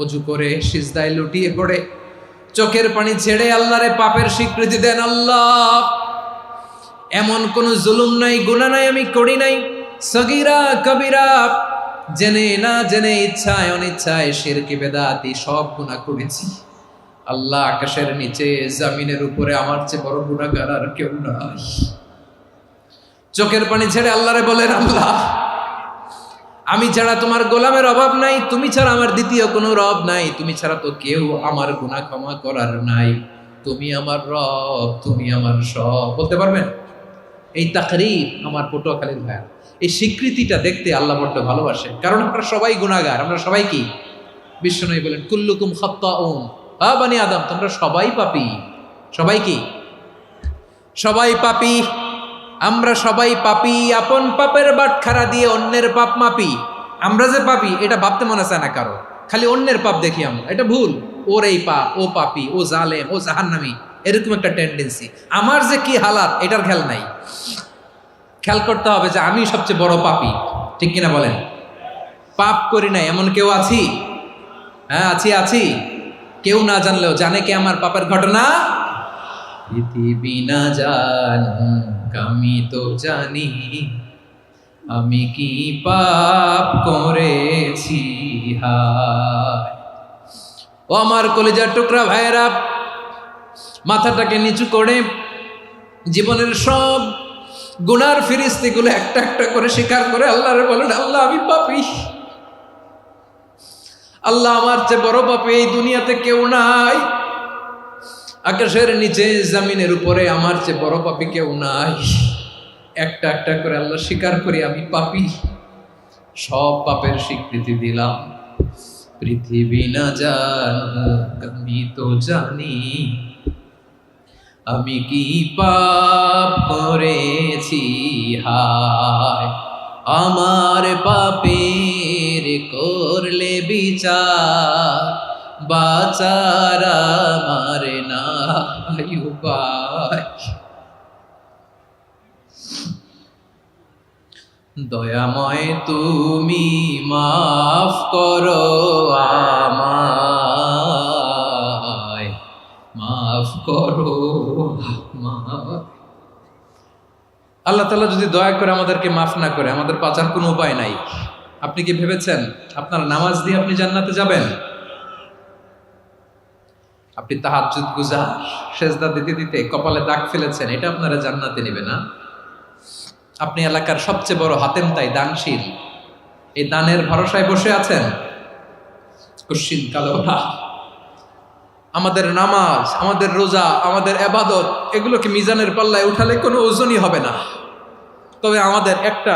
অজু করে সিজদায় লুটিয়ে পড়ে চোখের পানি ছেড়ে আল্লাহরে পাপের স্বীকৃতি দেন। আল্লাহ, এমন কোন জুলুম নাই, গুনাহ নাই আমি করি নাই, সগীরা কবিরা, জেনে না জেনে, ইচ্ছায় অনিচ্ছায়, শিরকি বেদাতি সব গুনাহ করেছি। আল্লাহ, আকাশের নিচে জমিনের উপরে আমার চেয়ে বড় গুনাহগার আর কেউ নাই। চোখের পানি ছেড়ে আল্লাহরে বলেন, আল্লাহ, আমি ছাড়া তোমার গোলামের অভাব নাই, তুমি ছাড়া আমার দ্বিতীয় কোনো রব নাই, তুমি ছাড়া তো কেউ আমার গুনাহ ক্ষমা করার নাই, তুমি আমার রব, তুমি আমার সব। বলতে পারবেন? এই তাকরীর আমার পটুয়াখালীর ভাইয়া, এই স্বীকৃতিটা দেখতে আল্লাহ বড্ড ভালোবাসে, কারণ আমরা সবাই গুনাহগার। আমরা সবাই কি? বিশ্বনবী বলেন, কুল্লুকুম খাত্তাউন, বানি আদম, তোমরা সবাই পাপী। সবাই কি? সবাই পাপী। আমরা সবাই পাপী। আপন পাপের বাটখারা দিয়ে অন্যের পাপ মাপি। আমরা যে পাপী এটা ভাবতে মনে চায় না কারো, খালি অন্যের পাপ দেখি আমরা, এটা ভুল। ওর এই পাপ, ও পাপী, ও জালেম, ও জাহান্নামী, এরকম একটা টেন্ডেন্সি। আমার যে কি হালাত এটার খেয়াল নাই। খেয়াল করতে হবে যে আমি সবচেয়ে বড় পাপী, ঠিক কিনা বলেন? পাপ করি নাই এমন কেউ আছি? হ্যাঁ, আছি। কেউ না জানলেও জানে কে আমার পাপের ঘটনা? পৃথিবী না জানুক আমি তো জানি, আমি কি পাপ করেছি। হায় ও আমার কলিজার টুকরা ভাইয়েরা, মাথাটাকে নিচু করে জীবনের সব গুনার ফিরিস্তিগুলো একটা একটা করে স্বীকার করে আল্লাহরে বলেন, আল্লাহ, আমি পাপী। আল্লাহ, আমার চেয়ে বড় পাপী এই দুনিয়াতে কেউ নাই। আকাশের নিচে জমিনের উপরে আমার চেয়ে বড় পাপী কেউ নাই। একটা একটা করে আল্লাহ স্বীকার করি আমি পাপী। সব পাপের স্বীকৃতি দিলাম। পৃথিবী না জানুক আমি তো জানি, আমি কি পাপ করেছি। হায় আমার পাপের করলে বিচার, বাচার আমার নাই উপায়। দয়াময় তুমি মাফ করো আমায়, মাফ করো আমায়। আল্লাহ তাআলা যদি দয়া করে আমাদেরকে মাফ না করে, আমাদের বাঁচার কোনো উপায় নাই। আপনি কি ভেবেছেন আপনার নামাজ দিয়ে আপনি জান্নাতে যাবেন? আপনি তাহাজ্জুদ গুজার, সেজদা দিতে দিতে কপালে দাগ ফেলেছেন, এটা আপনারা জান্নাতে নেবে না? আপনি এলাকার সবচেয়ে বড় হাতেম তাই, দানশীল, এই দানের ভরসায় বসে আছেন, কুশ্চিন কালো না। আমাদের নামাজ, আমাদের রোজা, আমাদের ইবাদত, এগুলোকে মিজানের পাল্লায় উঠালে কোনো ওজনই হবে না। তবে আমাদের একটা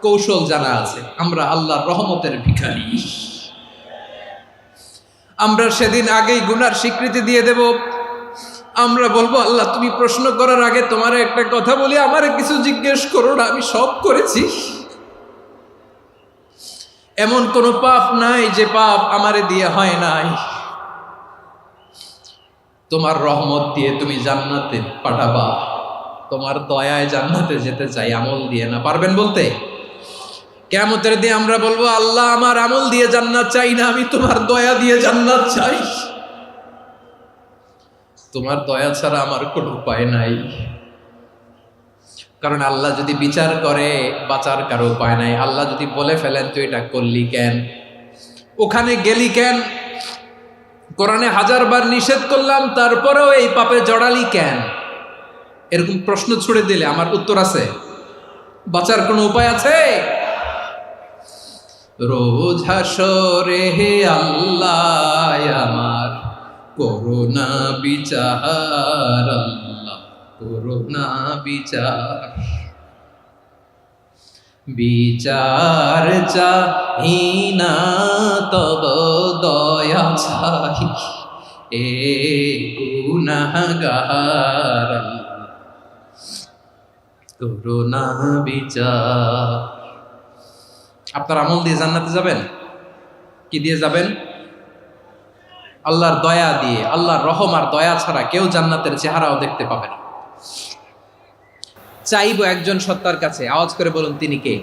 কৌশল জানা আছে, আমরা আল্লাহর রহমতের ভিখারি। আমরা সেদিন আগেই গুনার স্বীকৃতি দিয়ে দেব। আমরা বলবো, আল্লাহ, তুমি প্রশ্ন করার আগে তোমার একটা কথা বলি, আমারে কিছু জিজ্ঞেস করো না, আমি সব করেছি। এমন কোন পাপ নাই যে পাপ আমারে দিয়ে হয় নাই। তোমার রহমত দিয়ে তুমি জান্নাতে পাঠাবা, তোমার দয়ায় জান্নাতে যেতে চাই, আমল দিয়ে না। পারবেন বলতে? কিয়ামতের দিন আমরা বলবো, আল্লাহ, আমার আমল দিয়ে জান্নাত চাই না, আমি তোমার দয়া দিয়ে জান্নাত চাই। তোমার দয়া ছাড়া আমার কোনো উপায় নাই। কারণ আল্লাহ যদি বিচার করে, বাঁচার কারো উপায় নাই। আল্লাহ যদি বলে ফেলেন তুই এটা করলি কেন, ওখানে গেলি কেন, কোরআনে 1000 বার নিষেধ করলাম তারপরেও এই পাপে জড়ালি কেন, এরকম প্রশ্ন ছুড়ে দিলে আমার উত্তর আছে? বাঁচার কোনো উপায় আছে? রোজ হাসরে হে আল্লাহ আমার করুণা বিচার, আল্লাহ করুণা বিচার। বিচার চাহি না তব দয়া চাহি, এ গুনাহগার, আল্লাহ করুণা বিচার। আপনার আমল দিয়ে জান্নাতে যাবেন? কি দিয়ে যাবেন? আল্লাহর দয়া দিয়ে। আল্লাহর রহম আর দয়া ছাড়া কেউ জান্নাতের চেহারাও দেখতে পাবে না। চাইবো একজন সত্তার কাছে, আওয়াজ করে বলুন তিনি কে?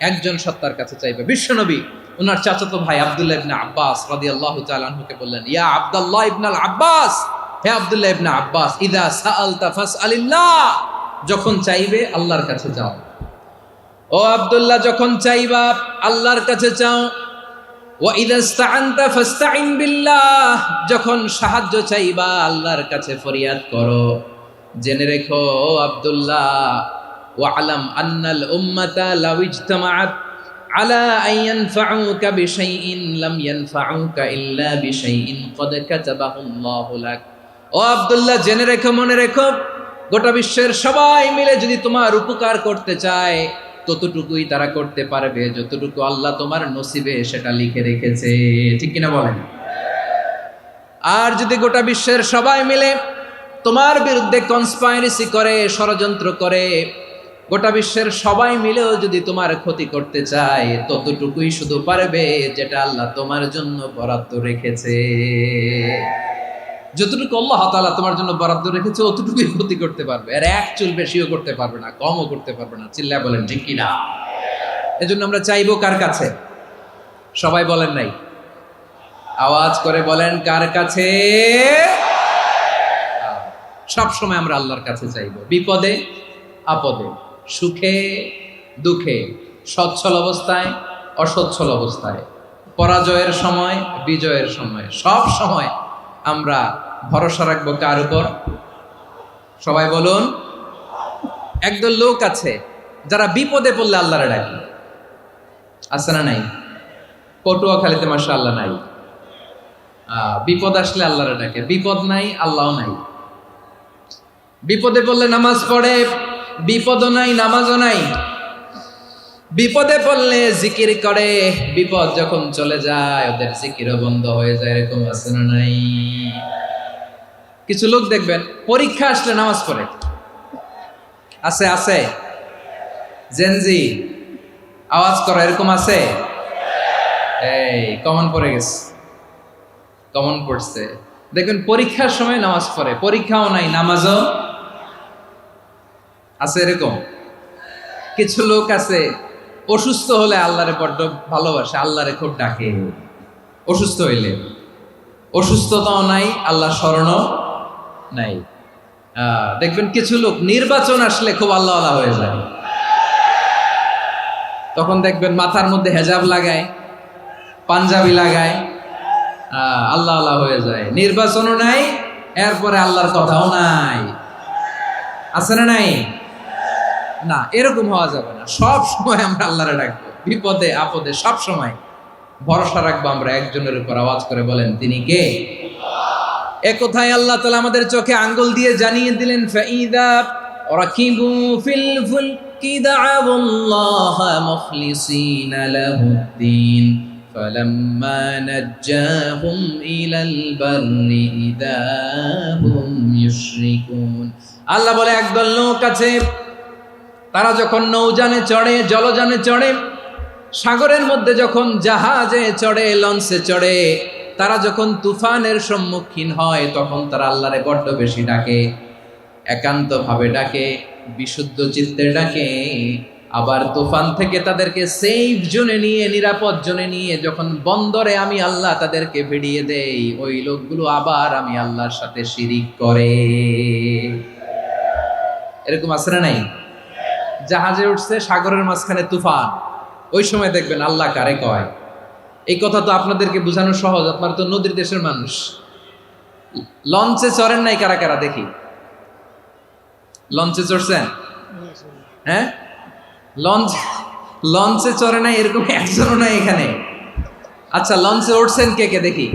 একজন সত্তার কাছে চাইবো, বিশ্বনবী ওনার চাচাতো ভাই আব্দুল্লাহ ইবনে আব্বাস রাদিয়াল্লাহু তাআলা আনহুকে বললেন, ইয়া আব্দুল্লাহ ইবনে আব্বাস, হে আব্দুল্লাহ ইবনে আব্বাস, ইযা সাআলতা ফাসআলিল্লাহ, যখন চাইবে আল্লাহর কাছে যাও। ও আব্দুল্লাহ, যখন চাইবা আল্লাহর কাছে চাও। ওয়া ইযা ইসতাআনতা ফাসতাইন বিল্লাহ, যখন সাহায্য চাইবা আল্লাহর কাছে ফরিয়াদ করো। জেনে রেখো আব্দুল্লাহ, ওয়া'লাম আন্নাল উম্মাতা লাউ ইজতামাআত আলা আন ইয়ানফাউকা বিশাইইন লাম ইয়ানফাউকা ইল্লা বিশাইইন ক্বাদ কাতাবাহু আল্লাহু লাক। ও আব্দুল্লাহ, জেনে রেখো, মনে রেখো, গোটা বিশ্বের সবাই মিলে যদি তোমার উপকার করতে চায় ততটুকুই তারা করতে পারবে যতটুকু আল্লাহ তোমার নসিবে সেটা লিখে রেখেছে। ঠিক কিনা বলেন? আর যদি গোটা বিশ্বের সবাই মিলে তোমার বিরুদ্ধে কনস্পাইরেসি করে, ষড়যন্ত্র করে, গোটা বিশ্বের সবাই মিলেও যদি তোমার ক্ষতি করতে চায় ততটুকুই শুধু পারবে যেটা আল্লাহ তোমার জন্য বরাদ্দ রেখেছে। যতটুকু আল্লাহ তাআলা তোমার জন্য বরাদ্দ রেখেছে অতটুকুই ক্ষতি করতে পারবে, আর এক চুল বেশিও করতে পারবে না, কমও করতে পারবে না। চিল্লায় বলেন ঠিক কিনা? এজন্য আমরা চাইবো কার কাছে? সবাই বলেন নাই, আওয়াজ করে বলেন কার কাছে? সব সময় আমরা আল্লাহর কাছে চাইবো, বিপদে আপদে, সুখে দুঃখে, সচ্ছল অবস্থায় অসচ্ছল অবস্থায়, পরাজয়ের সময় বিজয়ের সময়, সব সময় আমরা ভরসা রাখবো কার উপর? সবাই বলুন। একদল লোক আছে যারা বিপদে পড়লে আল্লাহরে ডাকে, আছে না নাই? পটুয়াখালীতে মাশাআল্লাহ নাই। বিপদ আসলে আল্লাহরে ডাকে, বিপদ নাই আল্লাহও নাই। বিপদে পড়লে নামাজ পড়ে, বিপদও নাই নামাজও নাই। বিপদে পড়লে জিকির করে, বিপদ যখন চলে যায় ওদের জিকিরও বন্ধ হয়ে যায়। এরকম আছে না নাই? কিছু লোক দেখবেন পরীক্ষা আসলে নামাজ পড়ে, আছে আছে। জেনজি আওয়াজ করো, এরকম আছে? এই কমন পড়ে গেছে, কমন পড়ছে। দেখবেন পরীক্ষার সময় নামাজ পড়ে, পরীক্ষাও নাই নামাজও আছে। এরকম কিছু লোক আছে অসুস্থ হলে আল্লাহরে বড্ড ভালোবাসে, আল্লাহরে খুব ডাকে। অসুস্থ হইলে অসুস্থতাও নাই, আল্লাহ স্মরণও নাই। দেখবেন কিছু লোক নির্বাচন আসলে খুব আল্লাহওয়ালা হয়ে যায়, তখন দেখবেন মাথার মধ্যে হেজাব লাগায়, পাঞ্জাবি লাগায়, আল্লাহওয়ালা হয়ে যায়। নির্বাচনও নাই, এরপরে আল্লাহর কথাও নাই। আছে না নাই? না, এরকম হওয়া যাবে না। সব সময় আমরা আল্লাহরে ডাকবো, বিপদে আপদে সব সময় ভরসা রাখবো আমরা একজনের উপর। আওয়াজ করে বলেন তিনি কে? এ কথায় আল্লাহ তাআলা আমাদের চোখে আঙ্গুল দিয়ে জানিয়ে দিলেন, ফাইদা রাকিবু ফিল ফুলকি দা'আউল্লাহা মুখলিসিনা লাহুদ্দিন ফালাম্মা নাজ্জাহুম ইলাল বাররি ইযা হুম ইউশরিকুন। আল্লাহ বলে একদল লোক আছে, তারা যখন নৌযানে চড়ে, জলযানে চড়ে, সাগরের মধ্যে যখন জাহাজে চড়ে, লঞ্চে চড়ে, তারা যখন তুফানের সম্মুখীন হয় তখন তারা আল্লাহরে বড্ড বেশি ডাকে, একান্তভাবে ডাকে, বিশুদ্ধ চিত্তে ডাকে। আবার তুফান থেকে তাদেরকে সেফ জোনে নিয়ে, নিরাপদ জোনে নিয়ে যখন বন্দরে আমি আল্লাহ তাদেরকে ভিড়িয়ে দেই, ওই লোকগুলো আবার আমি আল্লাহর সাথে শিরিক করে। এরকম আছে না নাই? জাহাজে উঠছে, সাগরের মাঝখানে তুফান, ওই সময় দেখবেন আল্লাহ কারে কয়। এই কথা তো আপনাদেরকে বোঝানো সহজ, আপনারা তো নদীর দেশের মানুষ। লঞ্চে চড়েন নাই কারা কারা? দেখি, লঞ্চে চড়ছেন? হ্যাঁ, লঞ্চে চড়ে নাই এরকম একজনও নাই এখানে। আচ্ছা, লঞ্চে উঠছেন কে কে? দেখি।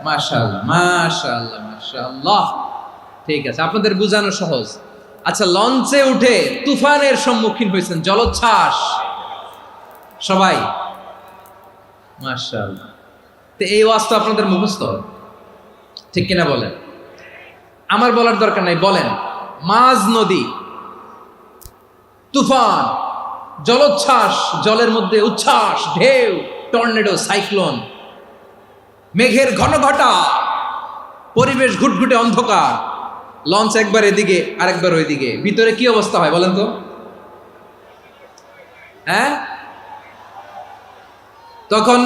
মাশাআল্লাহ মাশাআল্লাহ মাশাআল্লাহ, ঠিক আছে, আপনাদের বোঝানো সহজ। আচ্ছা, লঞ্চে উঠে তুফানের সম্মুখীন হয়েছেন, জলোচ্ছ্বাস সবাই, মাশাআল্লাহ। তো এই ওয়াজ তো আপনাদের মুখস্থ, ঠিক কিনা বলেন? আমার বলার দরকার নাই, বলেন। মাঝ নদী, তুফান, জলোচ্ছ্বাস, জলের মধ্যে উচ্ছ্বাস, ঢেউ, টর্নেডো, সাইক্লোন, মেঘের ঘনঘটা, পরিবেশ ঘুটঘুটে অন্ধকার, লঞ্চ একবার এদিকে আরেকবার ওইদিকে, ভিতরে কি অবস্থা হয় বলেন তো? হ্যাঁ, তখন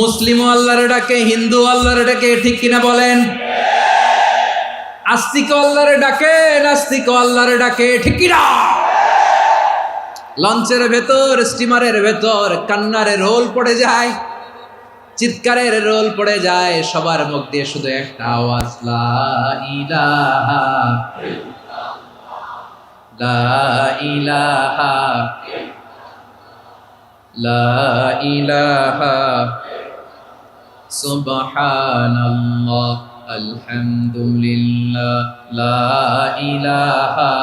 মুসলিমও আল্লাহরে ডাকে, হিন্দু আল্লাহরে ডাকে, ঠিক কিনা বলেন? আস্তিক আল্লাহরে ডাকে, নাস্তিক আল্লাহরে ডাকে, ঠিক কিনা? লঞ্চের ভেতর, স্টিমারের ভেতর কান্নারে রোল পড়ে যায়, চিৎকারের রোল পড়ে যায়, সবার মুখ দিয়ে শুধু একটা আওয়াজ, লা ইলাহা লা ইলাহা লা ইলাহা সুবহানাল্লাহ আলহামদুলিল্লাহ লা ইলাহা।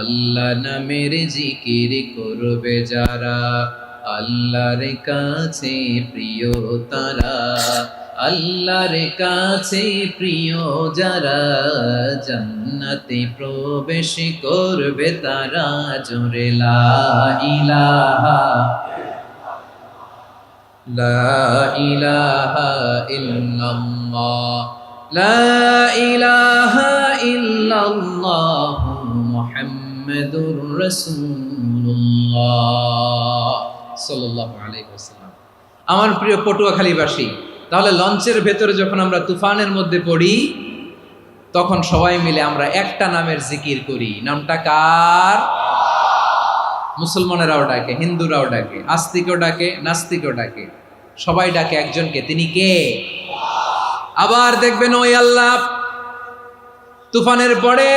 আল্লাহ নামের জিকির করবে যারা, আল্লাহর কাছে প্রিয় তারা, আল্লাহর কাছে প্রিয় যারা, জান্নাতে প্রবেশ করবে তারা, জোরে লা ইলাহা লা ইলাহা ইল্লাল্লাহ লা ইলাহা ইল্লাল্লাহ মুহাম্মাদুর রাসূলুল্লাহ সাল্লাল্লাহু আলাইহি ওয়াসাল্লাম। আমার প্রিয় পটুয়াখালীবাসী, তাহলে লঞ্চের ভেতরে যখন আমরা তুফানের মধ্যে পড়ি, তখন সবাই মিলে আমরা একটা নামের জিকির করি। নামটা কার? মুসলমানেরাও ডাকে, হিন্দুরাও ডাকে, আস্তিকও ডাকে, নাস্তিকও ডাকে, সবাই ডাকে একজনকে, তিনি কে? আবার দেখবেন ওই আল্লাহ তুফানের পরে,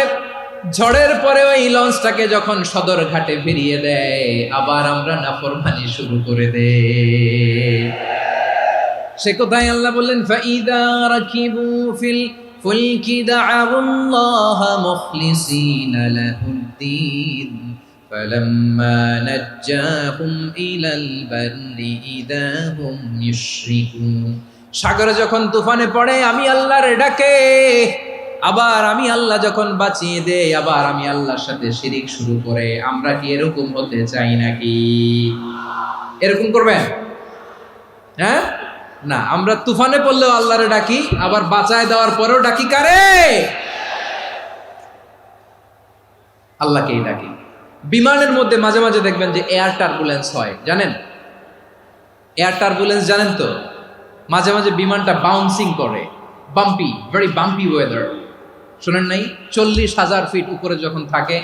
ঝড়ের পরে ওই লঞ্চটাকে যখন সদর ঘাটে ফিরিয়ে দেয়, আবার আমরা নাফরমানি শুরু করে দেই। সে কোথায়? আল্লাহ বললেন, ফাইদা রাকিবু ফিল ফুলকি দা'আউল্লাহা মুখলিসিনা লাহুদ্দিন ফালাম্মা নাজ্জাহুম ইলাল বাররি ইযা হুম ইউশরিকুন। সাগরে যখন তুফানে পড়ে আমি আল্লাহর ডাকে, আবার আমি আল্লাহ যখন বাঁচিয়ে দেই, আবার আমি আল্লাহর সাথে শিরিক শুরু করে। আমরা কি এরকম হতে চাই নাকি? এরকম করবেন? হ্যাঁ না, আমরা তুফানে পড়লেও আল্লাহরে ডাকি, আবার বাঁচায় দেওয়ার পরেও ডাকি কারে? আল্লাহকেই ডাকি। বিমানের মধ্যে মাঝে মাঝে দেখবেন যে এয়ার টার্বুলেন্স হয়, জানেন? এয়ার টার্বুলেন্স জানেন তো? মাঝে মাঝে বিমানটা বাউন্সিং করে, বাম্পি, ভেরি বাম্পি ওয়েদার। শোনেন নাই? 40,000 ফিট উপরে যখন থাকে,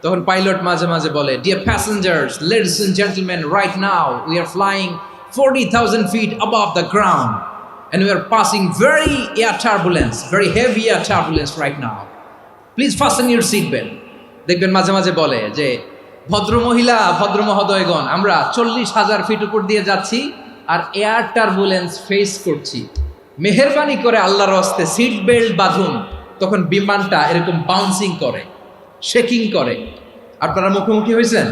তখন পাইলট মাঝে মাঝে বলে, dear passengers, ladies and gentleman, right now we are flying 40,000 feet above the ground and we are passing very air turbulence, very heavy air turbulence right now. Please fasten your seat belt. দেখবেন মাঝে মাঝে বলে যে, ভদ্র মহিলা, ভদ্র মহোদয়গণ, আমরা 40,000 ফিট উপর দিয়ে যাচ্ছি আর এয়ার টার্বুলেন্স ফেস করছি, মেহেরবানি করে আল্লাহর হস্তে সিট বেল্ট বাঁধুন। তখন বিমানটা এরকম বাউন্সিং করে, শেকিং করে। আপনারা মুখোমুখি হয়েছেন?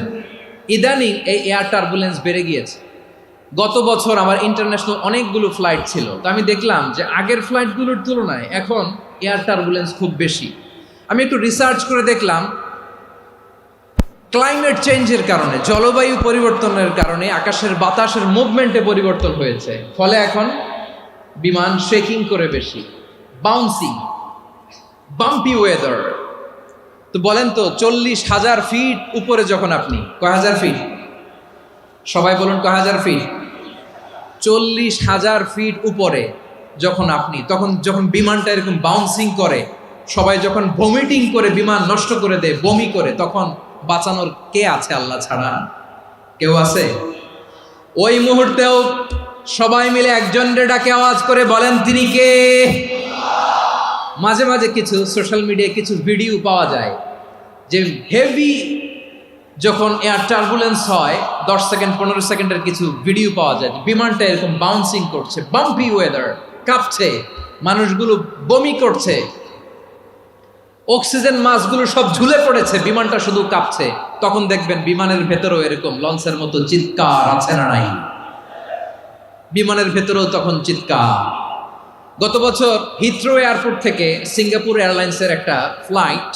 ইদানিং এই এয়ার টার্বুলেন্স বেড়ে গিয়েছে। গত বছর আমার ইন্টারন্যাশনাল অনেকগুলো ফ্লাইট ছিল, তো আমি দেখলাম যে আগের ফ্লাইটগুলোর তুলনায় এখন এয়ার টার্বুলেন্স খুব বেশি। আমি একটু রিসার্চ করে দেখলাম, ক্লাইমেট চেঞ্জের কারণে, জলবায়ু পরিবর্তনের কারণে আকাশের বাতাসের মুভমেন্টে পরিবর্তন হয়েছে, ফলে এখন বিমান শেকিং করে বেশি, বাউন্সিং, বাম্পি ওয়েদার। তো বলেন তো, 40,000 ফিট উপরে যখন আপনি, কয় হাজার ফিট? সবাই বলুন, কয় হাজার ফিট? 40,000 ফিট উপরে যখন আপনি, তখন যখন বিমানটা এরকম বাউন্সিং করে, সবাই যখন ভমিটিং করে বিমান নষ্ট করে দেয়, বমি করে, তখন বাঁচানোর কে আছে আল্লাহ ছাড়া? কেউ আছে? ওই মুহূর্তেও সবাই মিলে একজনের ডাকে আওয়াজ করে বলেন, তিনি কে? মাঝে মাঝে কিছু সোশ্যাল মিডিয়ায় কিছু ভিডিও পাওয়া যায় যে হেভি যখন এয়ার টার্বুলেন্স হয়, 10 সেকেন্ড 15 সেকেন্ডের কিছু ভিডিও পাওয়া যায়, বিমানটা এরকম বাউন্সিং করছে, বাম্পি ওয়েদার, কাঁপছে, মানুষগুলো বমি করছে, অক্সিজেন মাস্কগুলো সব ঝুলে পড়েছে, বিমানটা শুধু কাঁপছে। তখন দেখবেন বিমানের ভেতরেও এরকম লঞ্চের মতো চিৎকার আছে না নাই? বিমানের ভেতরেও তখন চিৎকার। গত বছর হিথ্রো এয়ারপোর্ট থেকে সিঙ্গাপুর এয়ারলাইন্সের একটা ফ্লাইট,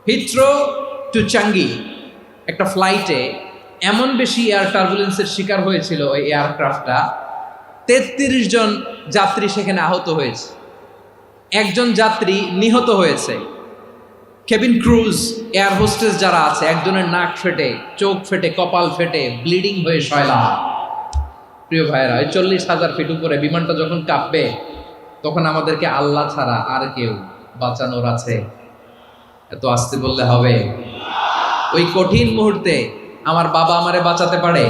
হিথ্রো টু চাঙ্গি, একটা ফ্লাইটে এমন বেশি এয়ার টার্বুলেন্সের শিকার হয়েছিল ওই এয়ারক্রাফটটা, 33 জন যাত্রী সেখানে আহত হয়েছে, একজন যাত্রী নিহত হয়েছে। কেবিন ক্রুজ, এয়ার হোস্টেস যারা আছে, একজনের নাক ফেটে, চোখ ফেটে, কপাল ফেটে, ব্লিডিং হয়ে শয়লা। প্রিয় ভাইয়েরা, ওই 40,000 ফিট উপরে বিমানটা যখন কাঁপবে, তখন আমাদেরকে আল্লাহ ছাড়া আর কেউ বাঁচানোর আছে? এত আসতে বললে হবে? ওই কঠিন মুহূর্তে আমার বাবা আমারে বাঁচাতে পারে,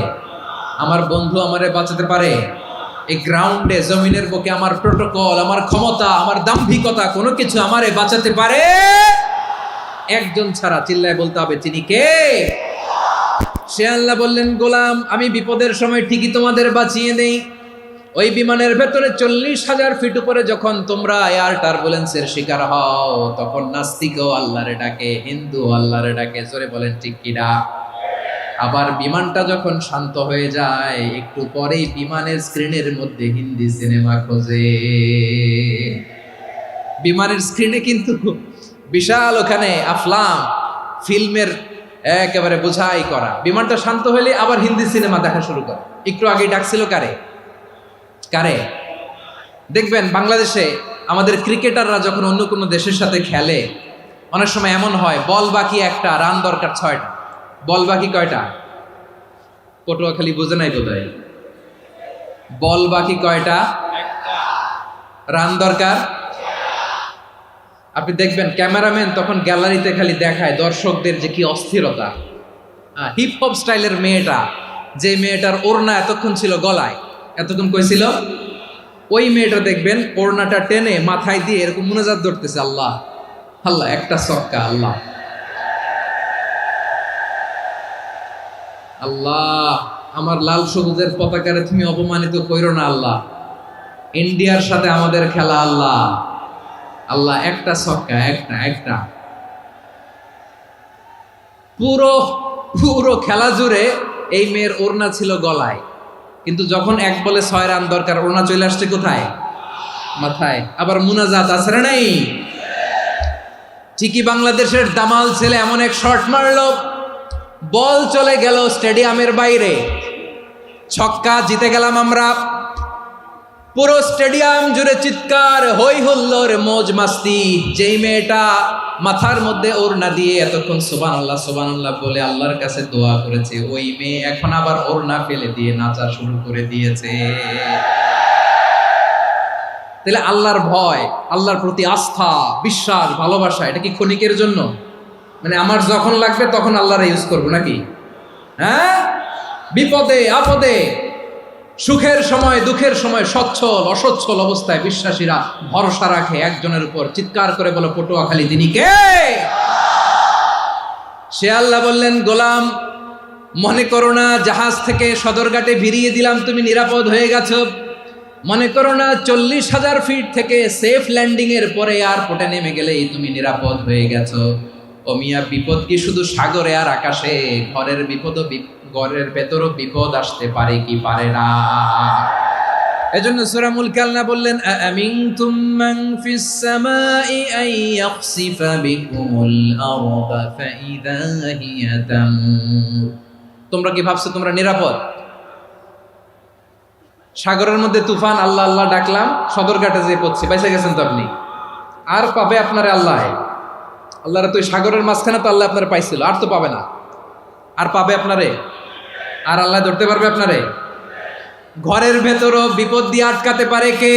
আমার বন্ধু আমারে বাঁচাতে পারে? এই গ্রাউন্ডে, জমিনের বুকে আমার প্রোটোকল, আমার ক্ষমতা, আমার দাম্ভিকতা, কোনো কিছু আমারে বাঁচাতে পারে? একজন ছাড়া। চিল্লায় বলতে হবে, তিনি কে? সে আল্লাহ বললেন, গোলাম, আমি বিপদের সময় ঠিকই তোমাদের বাঁচিয়ে দেই। ওই বিমানের ভেতরে 40,000 ফিট উপরে যখন তোমরা এয়ার টার্বুলেন্সের শিকার হও, তখন নাস্তিকও আল্লাহরে ডাকে, হিন্দু আল্লাহরে ডাকে। জোরে বলেন ঠিক কিনা? আবার বিমানটা যখন শান্ত হয়ে যায়, একটু পরেই বিমানের স্ক্রিনের মধ্যে হিন্দি সিনেমা খোঁজে। বিমানের স্ক্রিনে কিন্তু বিশাল ওখানে আফলাম ফিল্মের একেবারে বোঝাই করা। বিমানটা শান্ত হলে আবার হিন্দি সিনেমা দেখা শুরু করে। একটু আগে ডাকছিল কারে? কারে? দেখবেন বাংলাদেশে আমাদের ক্রিকেটাররা যখন অন্য কোনো দেশের সাথে খেলে, অনেক সময় এমন হয়, বল বাকি একটা, রান দরকার 6টা। বল বাকি কয়টা? পটুয়াখালী বুঝে নাই বোধহয়। বল বাকি কয়টা? রান দরকার। আপনি দেখবেন ক্যামেরাম্যান তখন গ্যালারিতে খালি দেখায় দর্শকদের যে কি অস্থিরতা। হিপ হপ স্টাইলের মেয়েটা, যে মেয়েটার ওড়না এতক্ষণ ছিল গলায়, এতক্ষণ কই ছিল, ওই মেয়েটা দেখবেন ওড়নাটা টেনে মাথায় দিয়ে এরকম মুনাজাত ধরতেছে, আল্লাহ আল্লাহ, একটা ছক্কা, আল্লাহ আল্লাহ, আমার লাল সবুজের পতাকারে তুমি অপমানিত কইরো না আল্লাহ, ইন্ডিয়ার সাথে আমাদের খেলা, আল্লাহ আল্লাহ, একটা ছক্কা, একটা। পুরো পুরো খেলা জুড়ে এই মেয়ের ওড়না ছিল গলায়, কিন্তু যখন 1 বলে 6 রান দরকার, ওড়না চলে আসছে কোথায়? মাথায়। আবার মুনাজাত আছে না নাই? ঠিকই বাংলাদেশের দামাল ছেলে এমন এক শট মারলো, বল চলে গেল স্টেডিয়ামের বাইরে, ছক্কা, জিতে গেলাম আমরা। পুরো স্টেডিয়াম জুড়ে চিৎকার, হই হুল্লোর, মৌজ মাস্তি। যেই মেয়েটা মাথার মধ্যে ওড়না দিয়ে এতক্ষণ সুবহানাল্লাহ সুবহানাল্লাহ বলে আল্লাহর কাছে দোয়া করেছে, ওই মেয়ে এখন আবার ওড়না ফেলে দিয়ে নাচা শুরু করে দিয়েছে। তাহলে আল্লাহর ভয়, আল্লাহর প্রতি আস্থা, বিশ্বাস, ভালোবাসা, এটা কি ক্ষণিকের জন্য? মানে আমার যখন লাগবে তখন আল্লাহরে ইউজ করবো নাকি? হ্যাঁ, বিপদে আপদে, সুখের সময় দুঃখের সময়, সচ্ছল অসচ্ছল অবস্থায় বিশ্বাসীরা ভরসা রাখে একজনের উপর। চিৎকার করে বলো, পটুয়াখালী, তিনি কে? সে আল্লাহ বললেন, গোলাম, মনে করো না জাহাজ থেকে সদরঘাটে ভিড়িয়ে দিলাম, তুমি নিরাপদ হয়ে গেছো। মনে করো না 40,000 ফিট থেকে সেফ ল্যান্ডিং এর পরে এয়ারপোর্টে নেমে গেলেই তুমি নিরাপদ হয়ে গেছো। ও মিয়া, বিপদ কি শুধু সাগরে আর আকাশে? ঘরের বিপদও, ঘরের ভেতরও বিপদ আসতে পারে কি পারে না? এজন্য সূরা মুলক আল্লাহ বললেন, আমিনতুম মান ফিস সামাই আন ইয়াখসিফা বিকুমুল আরদা ফাইদা হিয়া তামুর। তোমরা কি ভাবছো তোমরা নিরাপদ? সাগরের মধ্যে তুফান, আল্লাহ আল্লাহ ডাকলাম, সদরঘাটে যেয়ে পড়ছি, বাইসে গেছেন তো আপনি। আর পাবে আপনারে আল্লাহ? আল্লাহরা তো সাগরের মাঝখানে তো আল্লাহ আপনারা পাইছিল, আর তো পাবে না। আর পাবে আপনারে? আর আল্লাহ ধরতে পারবে আপনারে? ঘরের ভেতরও বিপদ দিয়ে আটকাতে পারে কে?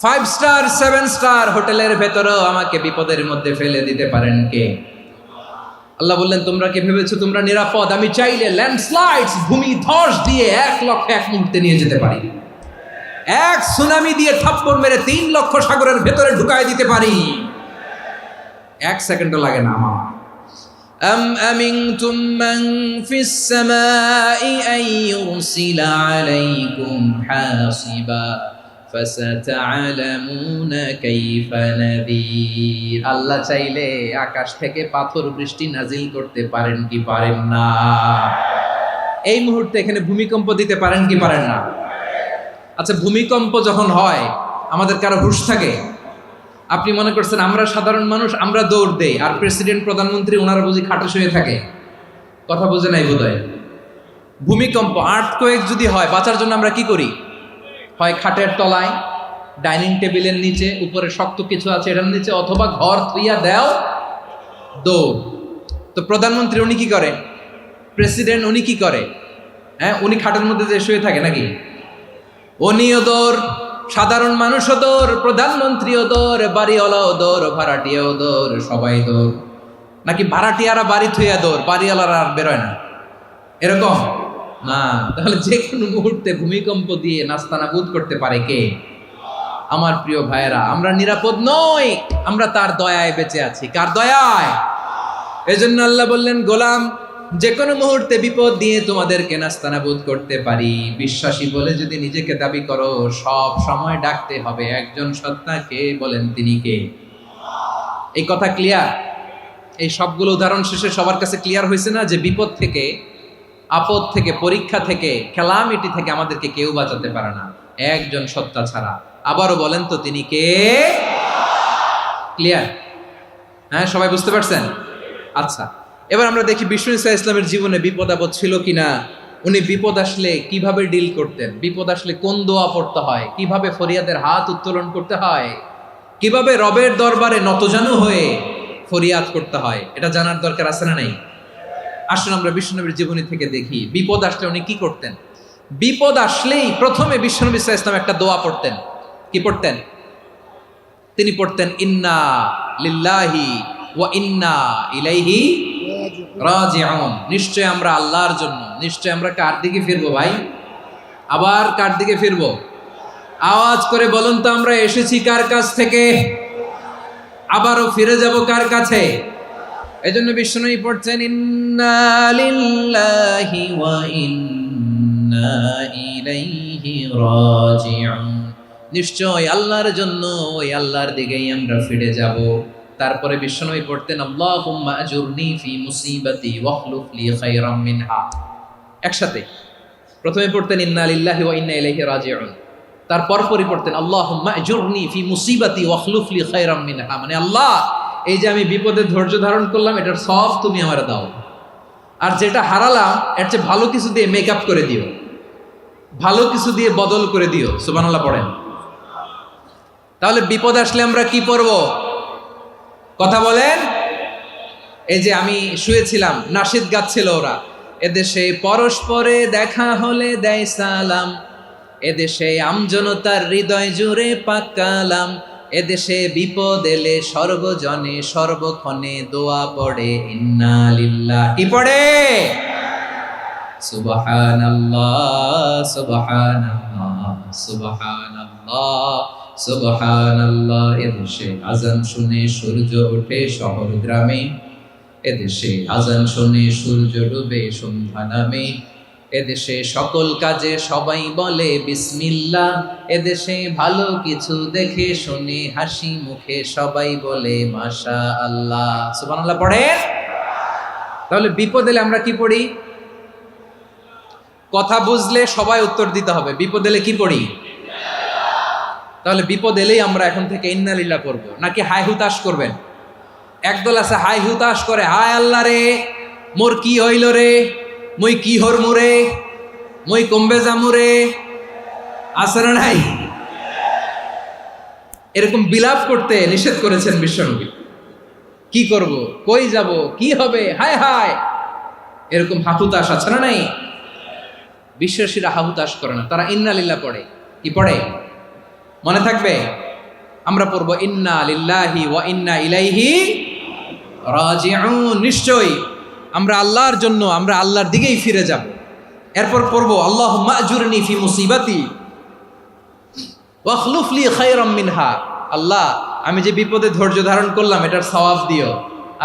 5 স্টার 7 স্টার হোটেলের ভেতরেও আমাকে বিপদের মধ্যে ফেলে দিতে পারেন কে? আল্লাহ বললেন, তোমরা কি ভেবেছো তোমরা নিরাপদ? আমি চাইলে ল্যান্ডস্লাইডস, ভূমি ধস দিয়ে 1 লক্ষ 1 মুহূর্তে নিয়ে যেতে পারি। 1 সুনামি দিয়ে থাপ্পড় মেরে 3 লক্ষ সাগরের ভেতরে ঢুকায় দিতে পারি। 1 সেকেন্ডও লাগে না আমার। أم أمنتم من في السماء أن يرسل عليكم حاصبا فستعلمون كيف نذير। আল্লাহ চাইলে আকাশ থেকে পাথর বৃষ্টি নাজিল করতে পারেন কি পারেন না? এই মুহূর্তে এখানে ভূমিকম্প দিতে পারেন কি পারেন না? আচ্ছা, ভূমিকম্প যখন হয় আমাদের কারো হুঁশ থাকে? আপনি মনে করছেন আমরা সাধারণ মানুষ, আমরা দৌড় দেই, আর প্রেসিডেন্ট প্রধানমন্ত্রী ওনারা বুঝি খাটে শুয়ে থাকে? কথা বুঝে নাই বোধহয়। ভূমিকম্প, আর্থকোয়েক যদি হয়, বাঁচার জন্য আমরা কি করি? হয় খাটের তলায়, ডাইনিং টেবিলের নিচে, উপরে শক্ত কিছু আছে এটার নিচে, অথবা ঘর থুইয়া দেও দৌড়। তো প্রধানমন্ত্রী উনি কি করে, প্রেসিডেন্ট উনি কি করে? হ্যাঁ, উনি খাটের মধ্যে যে শুয়ে থাকে নাকি? উনিও দৌড়, সাধারণ মানুষও দৌড়, প্রধানমন্ত্রীও দৌড়, বাড়িওয়ালাও দৌড়, ভাড়াটিয়াও দৌড়, সবাই দৌড়। নাকি ভাড়াটিয়ারা বাড়ি থুইয়া দৌড়, বাড়িওয়ালারা আর বেরোয় না? এরকম না। তাহলে যে কোনো মুহূর্তে ভূমিকম্প দিয়ে নাস্তানাবুদ করতে পারে কে? আমার প্রিয় ভাইয়েরা, আমরা নিরাপদ নই, আমরা তার দয়ায় বেঁচে আছি। কার দয়ায়? এজন্য আল্লাহ বললেন, গোলাম, যে কোনো মুহূর্তে বিপদ দিয়ে তোমাদেরকে নাস্তানাবুদ করতে পারি। বিশ্বাসী বলে যদি নিজেকে দাবি করো, সব সময় ডাকতে হবে একজন সত্তাকে। বলেন তিনি কে? এই কথা ক্লিয়ার? এই সবগুলো উদাহরণ শেষে সবার কাছে ক্লিয়ার হয়েছে না যে বিপদ থেকে, আপদ থেকে, পরীক্ষা থেকে, ক্যালামিটি থেকে আমাদেরকে কেউ বাঁচাতে পারে না একজন সত্তা ছাড়া। আবারও বলেন তো তিনি কে? ক্লিয়ার? হ্যাঁ, সবাই বুঝতে পারছেন? আচ্ছা, এবার আমরা দেখি বিষ্ণু ঈসা ইসলামের জীবনে বিপদ আপদ ছিল কিনা। উনি বিপদ আসলে কিভাবে ডিল করতেন, বিপদ আসলে কোন দোয়া পড়তে হয়, কিভাবে ফরিয়াদের হাত উত্তোলন করতে হয়, কিভাবে রবের দরবারে নতজানু হয়ে ফরিয়াদ করতে হয়, এটা জানার দরকার আছে না নাই? আসুন আমরা বিশ্বনবীর জীবনী থেকে দেখি বিপদ আসলে উনি কি করতেন। বিপদ আসলেই প্রথমে বিশ্বনবী সাল্লাল্লাহু আলাইহি ওয়াসাল্লাম একটা দোয়া পড়তেন। কি পড়তেন? তিনি পড়তেন, ইন্না লিল্লাহি ওয়া ইন্না ইলাইহি রাজিউন। নিশ্চয় আমরা আল্লাহর জন্য, নিশ্চয় আমরা কার দিকে ফিরবো ভাই? আবার কার দিকে ফিরবো? আওয়াজ করে বলুন তো, আমরা এসেছি কার কাছ থেকে, আবারও ফিরে যাব কার কাছে? এজন্য বিষ্ণুই পড়ছেন, ইন্না লিল্লাহি ওয়া ইন্না ইলাইহি রাজিউন। নিশ্চয় আল্লাহর জন্য, ওই আল্লাহর দিকেই আমরা ফিরে যাব। তারপরে বিষ্ণুই পড়তেন, আল্লাহুম্মা আজুরনি ফি মুসিবাতি ওয়াখলুফ লি খায়রাম মিনহা। একসাথে প্রথমে পড়তেন ইন্না লিল্লাহি ওয়া ইন্না ইলাইহি রাজিউন, তারপর পরে পড়তেন আল্লাহুম্মা আজুরনি ফি মুসিবাতি ওয়াখলুফ লি খায়রাম মিনহা। মানে আল্লাহ, এই যে আমি বিপদে ধৈর্য ধারণ করলাম, এটার সব তুমি আমারে দাও, আর যেটা হারালাম এর চেয়ে ভালো কিছু দিয়ে মেকআপ করে দিও, ভালো কিছু দিয়ে বদল করে দিও। সুবহানাল্লাহ পড়েন। তাহলে বিপদ আসলে আমরা কি পড়ব? কথা বলেন। এই যে আমি শুয়েছিলাম, নাশিদ গাচ্ছিল ওরা, এদেশে পরস্পরে দেখা হলে দেয় সালাম, এদেশে আমজনতার হৃদয় জুড়ে পাকালাম, এদেশে বিপদ এলে সর্বজনে সর্বক্ষণে দোয়া পড়ে ইন্না লিল্লাহি। কি পড়ে? সুবহানাল্লাহ সুবহানাল্লাহ সুবহানাল্লাহ সুবহানাল্লাহ। এদেশে আজান শুনে সূর্য ওঠে শহর গ্রামে, এদেশে আজান শুনে সূর্য ডুবে সন্ধ্যা নামে, এদেশে সকল কাজে সবাই বলে বিসমিল্লাহ, এদেশে ভালো কিছু দেখে শুনে হাসি মুখে সবাই বলে মাশাআল্লাহ। সুবহানাল্লাহ পড়েন। তাহলে বিপদ এলে আমরা কি পড়ি? কথা বুঝলে সবাই উত্তর দিতে হবে। বিপদ এলে কি পড়ি? তাহলে বিপদ এলেই আমরা এখন থেকে ইন্না লিল্লাহ পড়বো, নাকি হাই হুতাশ করবেন? একদল আছে হাই হুতাশ করে, হায় আল্লাহ রে মোর কি হইল রে, মই কি হরমু রে, মই কমবে জামু রে, আছে না নাই? এরকম বিলাপ করতে নিষেধ করেছেন বিশ্বনবী। কি করব, কই যাব, কি হবে, হায় হায়, এরকম হাহুতাশ আছে না নাই? বিশ্বাসীরা হাহুতাশ করে না, তারা ইন্না লিল্লাহ পড়ে। কি পড়ে? মনে থাকবে? আমরা পড়বো ইন্না লিল্লাহি ওয়া ইন্না ইলাইহি রাজিউন। নিশ্চয়ই আমরা আল্লাহর জন্য, আমরা আল্লাহর দিকেই ফিরে যাব। এরপর পড়বো আল্লাহুম্মা আজুরনি ফি মুসিবাতি ওয়াখলুফ লি খায়রাম মিনহা। আল্লাহ, আমি যে বিপদে ধৈর্য ধারণ করলাম এটার সওয়াব দিও,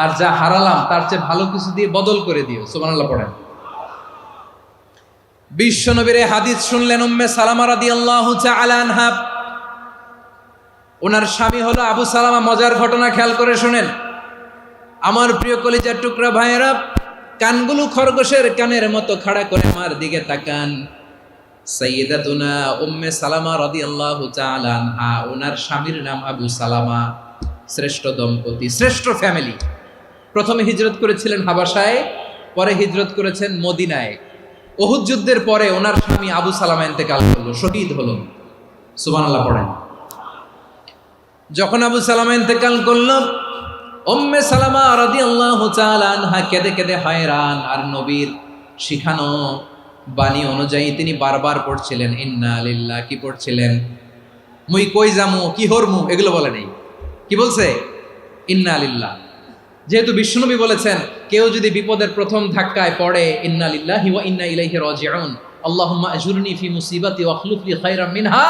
আর যা হারালাম তার চেয়ে ভালো কিছু দিয়ে বদল করে দিও। সুবহানাল্লাহ পড়েন। বিশ্বনবীর হাদিস শুনলেন উম্মে সালামা রাদিয়াল্লাহু তাআলা আনহা। ওনার স্বামী হলো আবু সালামা। মজার ঘটনা খেয়াল করে শুনেন আমার প্রিয় কলিজার টুকরা ভাইয়েরা। কানগুলো খরগোশের কানের মতো খাড়া করে আমার দিকে তাকান। সাইয়্যিদাতুনা উম্মে সালামা রাদিয়াল্লাহু তাআলা আনহা, ওনার স্বামীর নাম আবু সালামা। শ্রেষ্ঠ দম্পতি, শ্রেষ্ঠ ফ্যামিলি। প্রথমে হিজরত করেছিলেন হাবাসায়, পরে হিজরত করেছেন মদিনায়। উহুদ যুদ্ধের পরে ওনার স্বামী আবু সালামা ইন্তেকাল করলো, শহীদ হলো। সুবহানাল্লাহ পড়েন। যখন আবু সালামা ইন্তেকাল করল, উম্মে সালামা রাদিয়াল্লাহু তাআলা আনহা কেঁদে কেঁদে হয়রান। আর নবীর শিখানো বাণী অনুযায়ী তিনি বারবার পড়ছিলেন ইন্না লিল্লাহ। কি পড়ছিলেন? মুই কই যামু, কি হরমু, এগুলো বলে নেই। কি বলছে? ইন্না লিল্লাহ। যেহেতু বিশ্বনবী বলেছেন কেউ যদি বিপদের প্রথম ধাক্কায় পড়ে ইন্না লিল্লাহি ওয়া ইন্না ইলাইহি রাজিউন, আল্লাহুম্মা আজুরনি ফি মুসিবাতি ওয়াখলুফ লি খায়রাম মিনহা,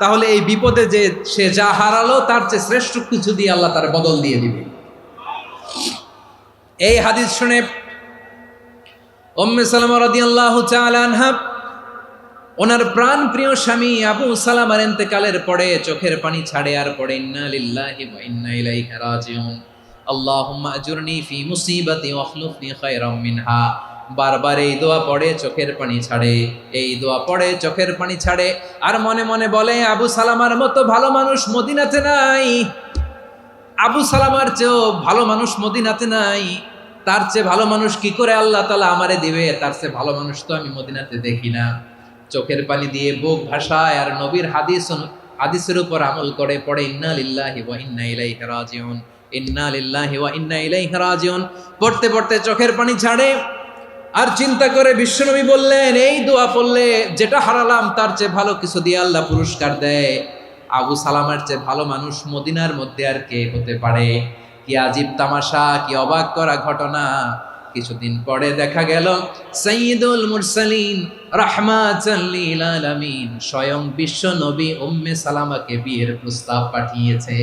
তাহলে এই বিপদে যে সে যা হারালো তার চেয়ে শ্রেষ্ঠ কিছু দিয়ে আল্লাহ তার বদল দিয়ে দিবে। এই হাদিস শুনে উম্মে সালামা রাদিয়াল্লাহু তাআলা আনহা ওনার প্রাণ প্রিয় স্বামী আবু সালামার ইন্তেকালের পরে চোখের পানি ছাড়ে আর পড়ে ইন্না লিল্লাহি ওয়া ইন্না ইলাইহি রাজিউন, আল্লাহুম্মা আজুরনি ফি মুসিবাতি ওয়াখলুফ লি খায়রাম মিনহা। বারবার এই দোয়া পড়ে চোখের পানি ছাড়ে, এই দোয়া পড়ে চোখের পানি ছাড়ে, আর মনে মনে বলে আবু সালামার মতো ভালো মানুষ মদিনাতে নাই, আবু সালামার চেয়েও ভালো মানুষ মদিনাতে নাই, তার চেয়ে ভালো মানুষ কি করে আল্লাহ তাআলা আমারে দিবে, তার চেয়ে ভালো মানুষ তো আমি মদিনাতে দেখি না। চোখের পানি দিয়ে বুক ভাসায় আর নবীর হাদিসের উপর আমল করে পড়ে ইন্না লিল্লাহি ওয়া ইন্না ইলাইহি রাজিউন, ইন্না লিল্লাহি ওয়া ইন্না ইলাইহি রাজিউন। পড়তে পড়তে চোখের পানি ছাড়ে আর চিন্তা করে বিশ্বনবী বললেন এই দোয়া পড়লে যেটা হারালাম তার চেয়ে ভালো কিছু দিয়ে আল্লাহ পুরস্কার দেয়। আবু সালামার চেয়ে ভালো মানুষ মদিনার মধ্যে আর কে হতে পারে? কি আজীব তামাশা, কি অবাক করা ঘটনা। কিছুদিন পরে দেখা গেল সাইয়্যিদুল মুরসালিন রাহমাতাল লিল আলামিন স্বয়ং বিশ্ব নবী উম্মে সালামাকে বিয়ের প্রস্তাব পাঠিয়েছে।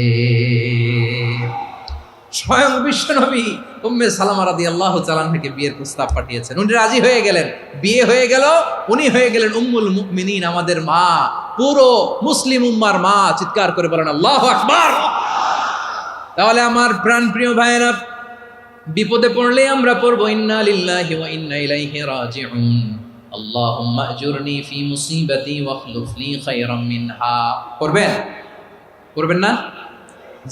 স্বয়ং বিশ্ব নবী উম্মে সালামা রাদিয়াল্লাহু তাআলা আনহাকে বিয়ের প্রস্তাব পাঠিয়েছেন। উনি রাজি হয়ে গেলেন, বিয়ে হয়ে গেল, উনি হয়ে গেলেন উম্মুল মুমিনিন, আমাদের মা, পুরো মুসলিম উম্মার মা। চিৎকার করে বলেন আল্লাহু আকবার। তাহলে আমার প্রাণ প্রিয় ভাইয়েরা, বিপদে পড়লে আমরা পড়বো ইন্না লিল্লাহি ওয়া ইন্না ইলাইহি রাজিউন, আল্লাহুম্মা আজুরনি ফি মুসিবাতি ওয়াখলুফ লি খায়রাম মিনহা। পড়বেন? পড়বেন না?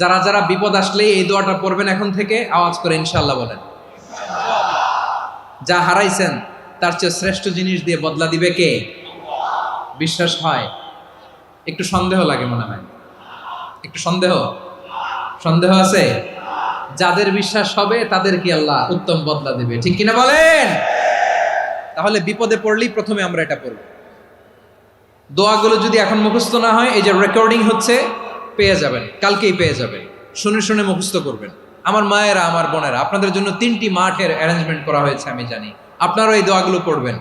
যারা যারা বিপদ আসলে এই দোয়াটা পড়বেন এখন থেকে আওয়াজ করে ইনশাআল্লাহ বলেন। যা হারাইছেন তার চেয়ে শ্রেষ্ঠ জিনিস দিয়ে বদলা দিবে কে? বিশ্বাস হয়? একটু সন্দেহ লাগে মনে হয়, একটু সন্দেহ আছে? যাদের বিশ্বাস হবে তাদের কি আল্লাহ উত্তম বদলা দিবে, ঠিক কিনা বলেন? তাহলে বিপদে পড়লেই প্রথমে আমরা এটা পড়ব। দোয়াগুলো যদি এখন মুখস্থ না হয়, এই যে রেকর্ডিং হচ্ছে, পেয়ে যাবেন, কালকেই পেয়ে যাবেন। শুনে শুনে মুখস্থ করবেন। আমার মায়েরা, আমার বোনেরা, আপনাদের জন্য 3টি মাঠের অ্যারেঞ্জমেন্ট করা হয়েছে, আমি জানি। আপনারাও এই দোয়াগুলো পড়বেন,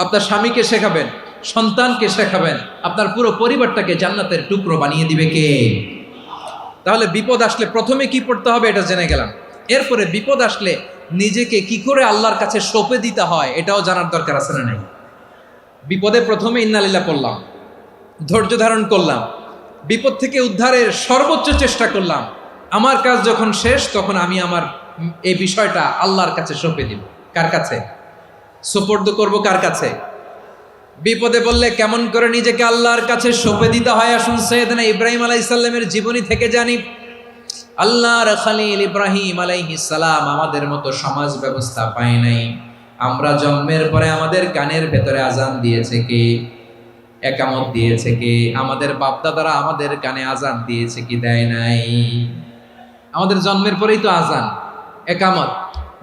আপনার স্বামীকে শেখাবেন, সন্তানকে শেখাবেন, আপনার পুরো পরিবারটাকে জান্নাতের টুকরো বানিয়ে দিবে কে? তাহলে বিপদ আসলে প্রথমে কি পড়তে হবে এটা জেনে গেলাম। এরপরে বিপদ আসলে নিজেকে কি করে আল্লাহর কাছে সঁপে দিতে হয় এটাও জানার দরকার আছে না নাই? বিপদে প্রথমে ইন্নালিল্লাহ পড়লাম, ধৈর্য ধারণ করলাম, বিপদ থেকে উদ্ধারের সর্বোচ্চ চেষ্টা করলাম। আমার কাজ যখন শেষ তখন আমি আমার এই বিষয়টা আল্লাহর কাছে সঁপে দিব। কার কাছে সুপর্দ করব? কার কাছে? বিপদে বললে কেমন করে নিজেকে আল্লাহর কাছে সঁপে দিতে হয় আসুন সাইয়েদনা ইব্রাহিম আলাইহিস সালামের জীবনী থেকে জানি। আল্লাহর খলিল ইব্রাহিম আলাইহিস সালাম আমাদের মতো সমাজ ব্যবস্থা পায় নাই। আমরা জন্মের পরে আমাদের কানের ভেতরে আজান দিয়েছে কে? একামত দিয়েছে কে? আমাদের বাপদাদারা আমাদের কানে আজান দিয়েছে কি? দেয় নাই। আমাদের জন্মের পরেই তো আজান, একামত,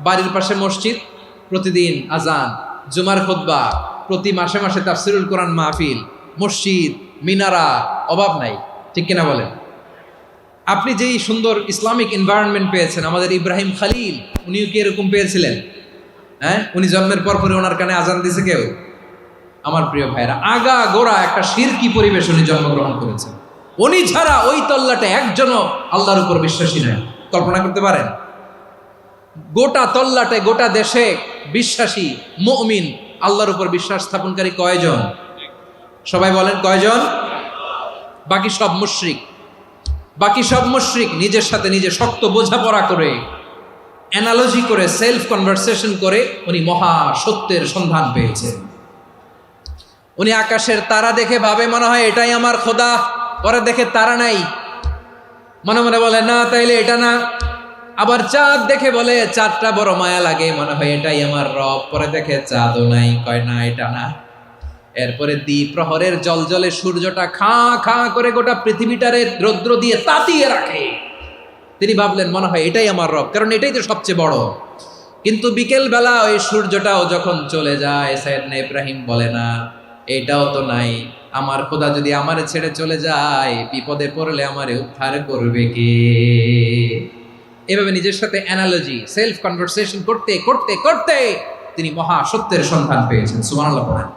বাড়ির পাশে মসজিদ, প্রতিদিন আজান, জুমার খুতবা, প্রতি মাসে মাসে তাফসিরুল কোরআন মাহফিল, মসজিদ, মিনারা, অভাব নাই, ঠিক কিনা বলেন? আপনি যেই সুন্দর ইসলামিক এনভায়রনমেন্ট পেয়েছেন, আমাদের ইব্রাহিম খলিল উনিও কি এরকম পেয়েছিলেন? হ্যাঁ, উনি জন্মের পর পরে ওনার কানে আজান দিয়েছে কেউ? আমার প্রিয় ভাইরা, আগা গোড়া একটা শিরকি পরিবেশ উনি জন্মগ্রহণ করেছেন। উনি ছাড়া ওই তল্লাটে একজনও আল্লাহর উপর বিশ্বাসী নয়। কল্পনা করতে পারেন? গোটা তল্লাটে, গোটা দেশে বিশ্বাসী মুমিন, আল্লাহর উপর বিশ্বাস স্থাপনকারী কয়জন? সবাই বলেন কয়জন? বাকি সব মুশরিক। বাকি সব মুশরিক নিজের সাথে নিজে শক্ত বোঝাপড়া করে, অ্যানালজি করে, সেলফ কনভারসেশন করে উনি মহা সত্যের সন্ধান পেয়েছেন। উনি আকাশের তারা দেখে ভাবে মনে হয় এটাই আমার খোদা, পরে দেখে তারা নাই, মনে মনে বলে না তাইলে এটা না। আবার চাঁদ দেখে বলে চাঁদটা বড় মায়া লাগে, মনে হয় এটাই আমার রব, পরে দেখে চাঁদও নাই, কয় না এটা না। এরপরে দ্বিপ্রহরের জলজলে সূর্যটা খা খা করে গোটা পৃথিবীটারে রৌদ্র দিয়ে তাতিয়ে রাখে। তিনি ভাবলেন মনে হয় এটাই আমার রব, কারণ এটাই তো সবচেয়ে বড়। কিন্তু বিকেল বেলা ওই সূর্যটাও যখন চলে যায়, সাইয়েদনা ইব্রাহিম বলে না এটাও তো নাই, আমার খোদা যদি আমারে ছেড়ে চলে যায়, বিপদে পড়লে আমারে উদ্ধার করবে কে? এভাবে নিজের সাথে অ্যানালজি, সেলফ কনভারসেশন করতে করতে করতে তিনি মহা সত্যের সন্ধান পেয়েছেন। সুবহানাল্লাহ পড়েন।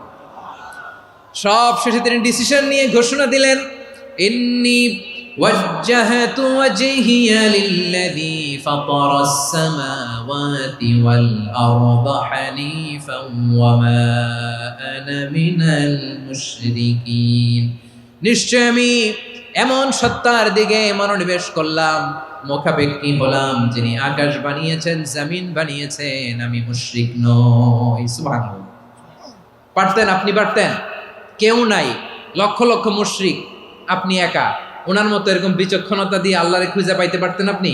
সব শেষে তিনি ডিসিশন নিয়ে ঘোষণা দিলেন, ইন্নী ওয়াজ্জাহতু ওয়াজহিয়া লিল্লাযী ফাতারাস সামাওয়াতি ওয়াল আরদা হানিফান ওয়া মা আনা মিনাল মুশরিকিন। নিশ্চয় আমি এমন সত্তার দিকে মনোনিবেশ করলাম, মুখাপেক্ষী হলাম, যিনি আকাশ বানিয়েছেন, জমিন বানিয়েছেন, আমি মুশরিক নই। সুবহানাল্লাহ। পারতেন, আপনি পারতেন? কেউ নাই, লক্ষ লক্ষ মুশরিক, আপনি একা। ওনার মতো এরকম বিচক্ষণতা দিয়ে আল্লাহরে খুঁজে পাইতে পারতেন আপনি?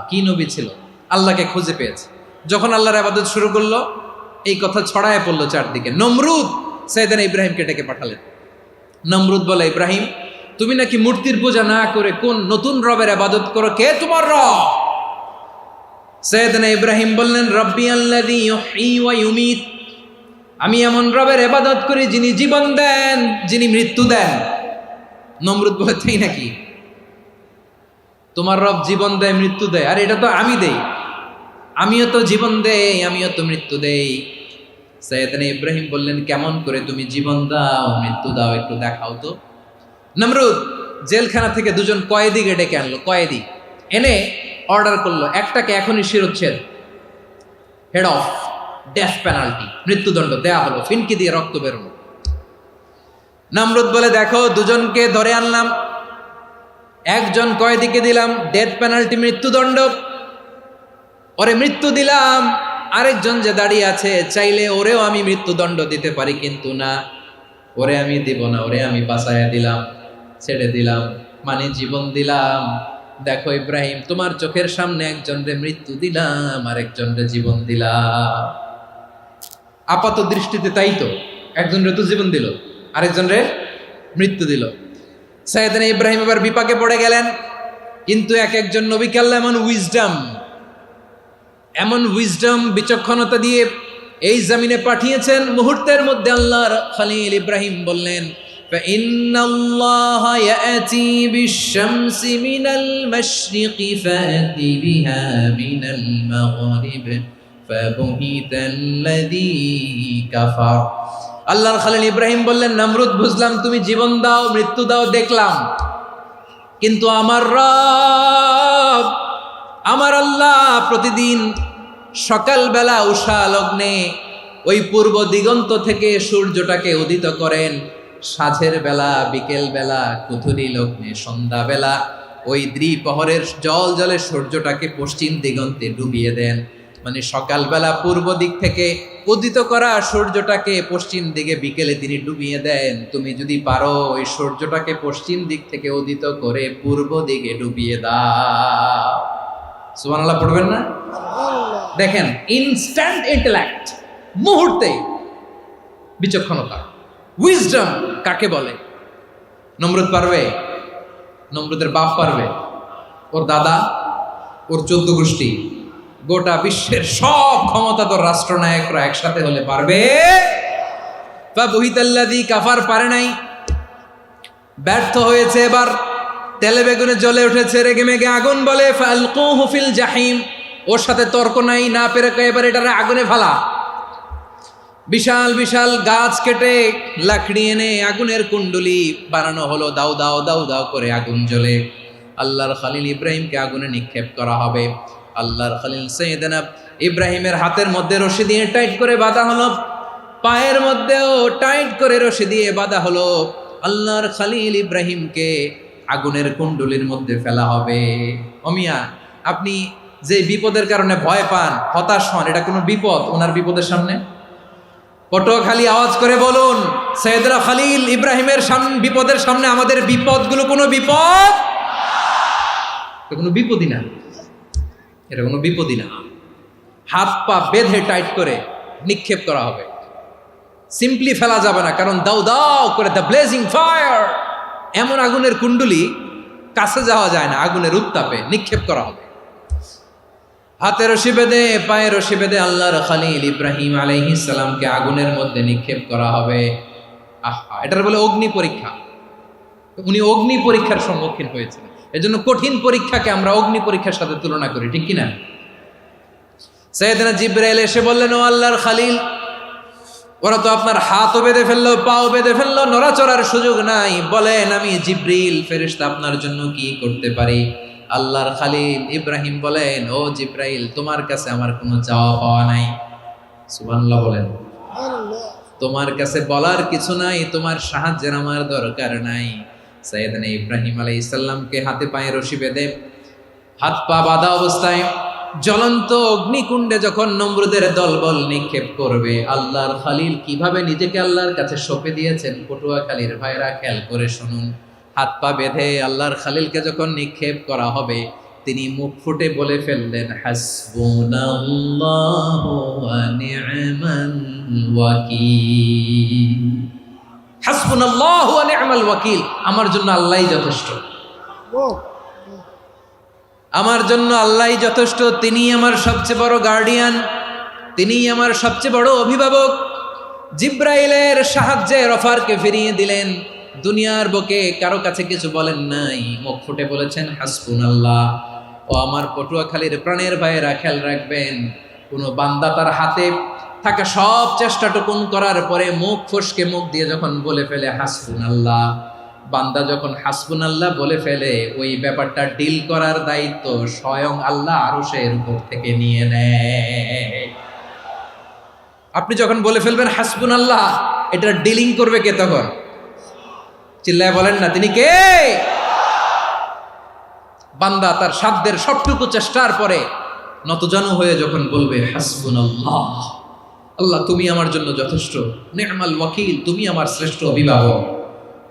কি নবী ছিল, আল্লাহকে খুঁজে পেয়েছে। যখন আল্লাহর ইবাদত শুরু করলো, এই কথা ছড়ায় পড়লো চারদিকে। নমরুদ সাইয়েদনা ইব্রাহিমকে ডেকে পাঠালেন। নমরুদ বলে, ইব্রাহিম তুমি নাকি মূর্তির পূজা না করে কোন নতুন রবের ইবাদত করো, কে তোমার রব? সাইয়েদনা ইব্রাহিম বললেন, রব্বি আল্লাযী ইউহয়ী ওয়া ইউমীত, আমি এমন রবের ইবাদত করি যিনি জীবন দেন, যিনি মৃত্যু দেন। নমরুদ বলে, তাই নাকি? তোমার রব জীবন দেয়, মৃত্যু দেয়, আর এটা তো আমি দেই, আমিও তো জীবন দেই, আমিও তো মৃত্যু দেই। সাইয়েদনা ইব্রাহিম বললেন, কেমন করে তুমি জীবন দাও, মৃত্যু দাও, একটু দেখাও তো। নমরুদ জেলখানা থেকে দুজন কয়েদিকে ডেকে আনলো, কয়েদি এনে অর্ডার করলো, একটাকে এখনই শিরোচ্ছেদ, হেড অফ ডেথ পেনাল্টি, মৃত্যুদণ্ড দেয়া হলো, ফিনকি দিয়ে রক্ত বেরোলো। নমরুদ বলে, দেখো দুজনকে ধরে আনলাম, একজন কয়েদিকে দিলাম ডেথ পেনাল্টি, মৃত্যুদণ্ড, ওরে মৃত্যু দিলাম। আরেকজন যে দাঁড়িয়ে আছে, চাইলে ওরেও আমি মৃত্যুদণ্ড দিতে পারি, কিন্তু না, ওরে আমি দিব না, ওরে আমি বাঁচাইয়া দিলাম, ছেড়ে দিলাম, মানে জীবন দিলাম। দেখো ইব্রাহিম, তোমার চোখের সামনে একজনরে মৃত্যু দিলাম, আরেকজনরে জীবন দিলাম। আপাত দৃষ্টিতে তাই তো, একজনরে তো জীবন দিল, আরেকজনরে মৃত্যু দিল। সাইয়েদনা ইব্রাহিম এবার বিপাকে পড়ে গেলেন। কিন্তু এক একজন নবীকে আল্লাহ এমন উইজডম বিচক্ষণতা দিয়ে এই জমিনে পাঠিয়েছেন, মুহূর্তের মধ্যে আল্লাহর খলিল ইব্রাহিম বললেন, ফাইন্নাল্লাহা ইয়াতি বিশ-শামসি মিনাল মাশরিকি ফাতি বিহা মিনাল মাগরিব ফাবুহিতাল্লাযী কাফার। আল্লাহর খলিল ইব্রাহিম বললেন, নমরুদ বুঝলাম তুমি জীবন দাও, মৃত্যু দাও, দেখলাম, কিন্তু আমার রব, আমার আল্লাহ প্রতিদিন সকালবেলা উষা লগ্নে ওই পূর্ব দিগন্ত থেকে সূর্যটাকে উদিত করেন, সাঁঝের বেলা, বিকেল বেলা, কুথুরি লগ্নে, সন্ধ্যাবেলা ওই দ্বিপ্রহরের জল জলে সূর্যটাকে পশ্চিম দিগন্তে ডুবিয়ে দেন। মানে সকালবেলা পূর্ব দিক থেকে উদিত করা সূর্যটাকে পশ্চিম দিকে বিকেলে তিনি ডুবিয়ে দেন। তুমি যদি পারো ওই সূর্যটাকে পশ্চিম দিক থেকে উদিত করে পূর্ব দিকে ডুবিয়ে দাও। সুবহানাল্লাহ পড়বেন না? দেখেন, ইনস্ট্যান্ট ইন্টেলেক্ট, মুহূর্তে বিচক্ষণতা, উইজডম কাকে বলে? নমরুদ পারবে? নমরুদের বাপ পারবে? ওর দাদা, ওর 14 গোষ্ঠী, গোটা বিশ্বের সব ক্ষমতাধর রাষ্ট্রনায়করা একসাথে হলে পারবে? ফাবুহিতাল্লাযী কাফার পারে নাই, ব্যর্থ হয়েছে। এবার তেলে বেগুনে জ্বলে উঠেছে, রেগে মেগে আগুন বলে, ফালকুহু ফিল জাহিম। ওর সাথে তর্ক নাই, না পেরে এবার এটারে আগুনে ফেলা। বিশাল বিশাল গাছ কেটে লাকড়ি এনে আগুনের কুণ্ডলি বানানো হলো, দাও দাও দাও দাও করে আগুন জ্বলে। আল্লাহর খলিল ইব্রাহিমকে আগুনে নিক্ষেপ করা হবে। আল্লাহর খলিল সাইয়েদনা ইব্রাহিমের হাতের মধ্যে রশি দিয়ে টাইট করে বাঁধা হলো, পায়ের মধ্যেও টাইট করে রশি দিয়ে বাঁধা হলো। আল্লাহর খলিল ইব্রাহিমকে আগুনের কুণ্ডলির মধ্যে ফেলা হবে। অমিয়া, আপনি যে বিপদের কারণে ভয় পান, হতাশ হন, এটা কোনো বিপদ ওনার বিপদের সামনে? পটুয়াখালী আওয়াজ করে বলুন, সাইয়েদনা খলিল ইব্রাহিমের বিপদের সামনে আমাদের বিপদগুলো কোনো বিপদ? এটা কোনো বিপদই না, এটা কোনো বিপদই না। হাত পা বেঁধে টাইট করে নিক্ষেপ করা হবে। সিম্পলি ফেলা যাবে না, কারণ দাও দাও করে দ্য ব্লেজিং ফায়ার, এমন আগুনের কুণ্ডুলি কাছে যাওয়া যায় না, আগুনের উত্তাপে নিক্ষেপ করা হবে। হাতে রশি বেঁধে পায়ে রশি বেঁধে আল্লাহর খলিল ইব্রাহিম আলাইহিস সালামকে আগুনের মধ্যে নিক্ষেপ করা হবে। আহা, এটার বলে অগ্নি পরীক্ষা। উনি অগ্নি পরীক্ষার সম্মুখীন হয়েছেন। এজন্য কঠিন পরীক্ষাকে আমরা অগ্নি পরীক্ষার সাথে তুলনা করি, ঠিক কিনা? সাইয়েদনা জিবরাইল এসে বললেন, ও আল্লাহর খলিল, ওরা তো আপনার হাতও বেঁধে ফেললো, পাও বেঁধে ফেললো, নড়াচড়ার সুযোগ নাই, বলেন আমি জিবরিল ফেরেশতা আপনার জন্য কি করতে পারি? আল্লাহর খলিল ইব্রাহিম বলেন, ও জিবরাইল, তোমার কাছে আমার কোনো চাওয়া পাওয়া নাই। সুবহানাল্লাহ বলেন। তোমার কাছে বলার কিছু নাই, তোমার সাহায্যের আমার দরকার নাই। সাইয়েদনা ইব্রাহিম আলাইহিস সালামকে হাতে পায়ে রশি বেঁধে হাত পা বাঁধা অবস্থায় জ্বলন্ত অগ্নিকুণ্ডে যখন নমরুদের দলবল নিক্ষেপ করবে, আল্লাহর খলিল কিভাবে নিজেকে আল্লাহর কাছে সঁপে দিয়েছেন, পটুয়াখালীর ভাইরা খেয়াল করে শুনুন। হাত পা বেঁধে আল্লাহর খলিলকে যখন নিক্ষেপ করা হবে, তিনি মুখ ফুটে বলে ফেললেন, হাসবুনাল্লাহু ওয়া নি'মাল ওয়াকিল। হাসবুনাল্লাহু ওয়া নি'মাল ওয়াকিল, আমার জন্য আল্লাহই যথেষ্ট, আমার জন্য আল্লাহই যথেষ্ট। তিনি আমার সবচেয়ে বড় গার্ডিয়ান, তিনি আমার সবচেয়ে বড় অভিভাবক। জিব্রাইলের সাহায্যের অফারকে ফিরিয়ে দিলেন, দুনিয়ার বুকে কারো কাছে কিছু বলেন নাই, মুখ ফুটে বলেছেন হাসবুনাল্লাহ। ও আমার পটুয়াখালীর প্রাণের ভাইয়েরা, খেয়াল রাখবেন, কোনো বান্দা তার হাতে থাকা সব চেষ্টাটুকুন করার পরে মুখ ফসকে মুখ দিয়ে যখন বলে ফেলে হাসবুনাল্লাহ, বান্দা যখন হাসবুনাল্লাহ বলে ফেলে, ওই ব্যাপারটা ডিল করার দায়িত্ব স্বয়ং আল্লাহ আরশের উপর থেকে নিয়ে নেয়। আপনি যখন বলে ফেলবেন হাসবুনাল্লাহ, এটা ডিলিং করবে কে তখন? চিল্লায় বলেন না, তিনি কে? বান্দা তার সাধ্যের সবটুকু চেষ্টার পরে নতজানু হয়ে যখন বলবে হাসবুনাল্লাহ, আল্লাহ তুমি আমার জন্য যথেষ্ট, নি'মাল ওয়াকিল, তুমি আমার শ্রেষ্ঠ অভিভাবক,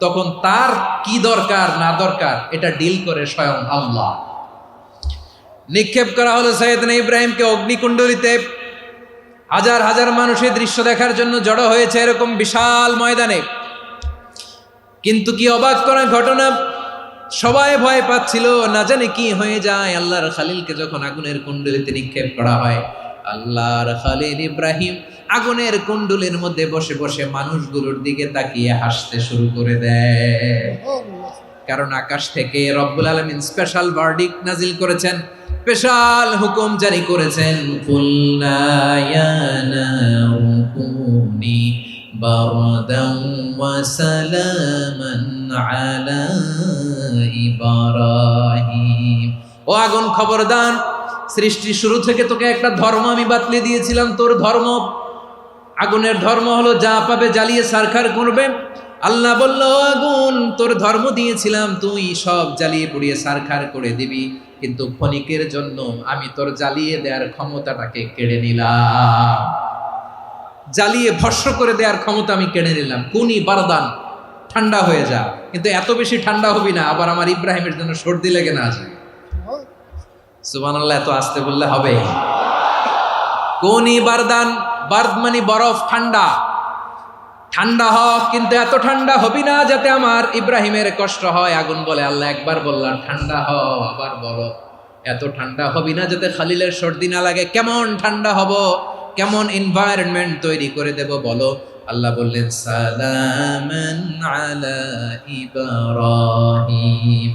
তখন তার কি দরকার না দরকার এটা ডিল করে স্বয়ং আল্লাহ। নিক্ষেপ করা হলো সাইয়েদনা ইব্রাহিমকে অগ্নিকুণ্ডলিতে। হাজার হাজার মানুষের দৃশ্য দেখার জন্য জড়ো হয়েছে এরকম বিশাল ময়দানে। কিন্তু কি অবাক করা ঘটনা, সবাই ভয় পাচ্ছিল, না জানে কি হয়ে যায়। আল্লাহর খলিলকে যখন আগুনের কুণ্ডলিতে নিক্ষেপ করা হয়, আল্লাহর খলিল ইব্রাহিম আগুনের কুণ্ডলের মধ্যে বসে বসে মানুষগুলোর দিকে তাকিয়ে হাসতে শুরু করে দেয়। কারণ আকাশ থেকে রব্বুল আলামিন স্পেশাল ভার্ডিক্ট নাজিল করেছেন, স্পেশাল হুকুম জারি করেছেন, কুলনা ইয়া নারু কুনি বারদান ওয়া সালামান আলা ইব্রাহিম। ও আগুন, খবরদার, সৃষ্টি শুরু থেকে তোকে একটা ধর্ম আমি বাতলে দিয়েছিলাম, তোর ধর্ম, আগুনের ধর্ম হলো যা পাবে জ্বালিয়ে সারখার করবে। আল্লাহ বলল, আগুন, তোর ধর্ম দিয়েছিলাম, তুই সব জ্বালিয়ে পুড়িয়ে সারখার করে দিবি, কিন্তু ক্ষণিকের জন্য আমি তোর জ্বালিয়ে দেওয়ার ক্ষমতাটাকে কেড়ে নিলাম, জ্বালিয়ে ভস্ম করে দেওয়ার ক্ষমতা আমি কেড়ে নিলাম। কুনি বারদান, ঠান্ডা হয়ে যা, কিন্তু এত বেশি ঠান্ডা হবি না আবার আমার ইব্রাহিমের জন্য সর্দি লেগে না যায়। সুবহানাল্লাহ, এত আসতে বললে হবে? কুনি বারদান, বার্দ মানে বরফ, ঠান্ডা, ঠান্ডা হ, কিন্তু এত ঠান্ডা হবি না যাতে আমার ইব্রাহিমের কষ্ট হয়। আগুন বলে, আল্লাহ একবার বললাম ঠান্ডা হ, আবার বলো এত ঠান্ডা হবি না যাতে খলিলের সর্দি না লাগে। কেমন ঠান্ডা হব, কেমন এনভায়রনমেন্ট তৈরি করে দেব বলো? আল্লাহ বললেন, সালামান আলা ইব্রাহিম,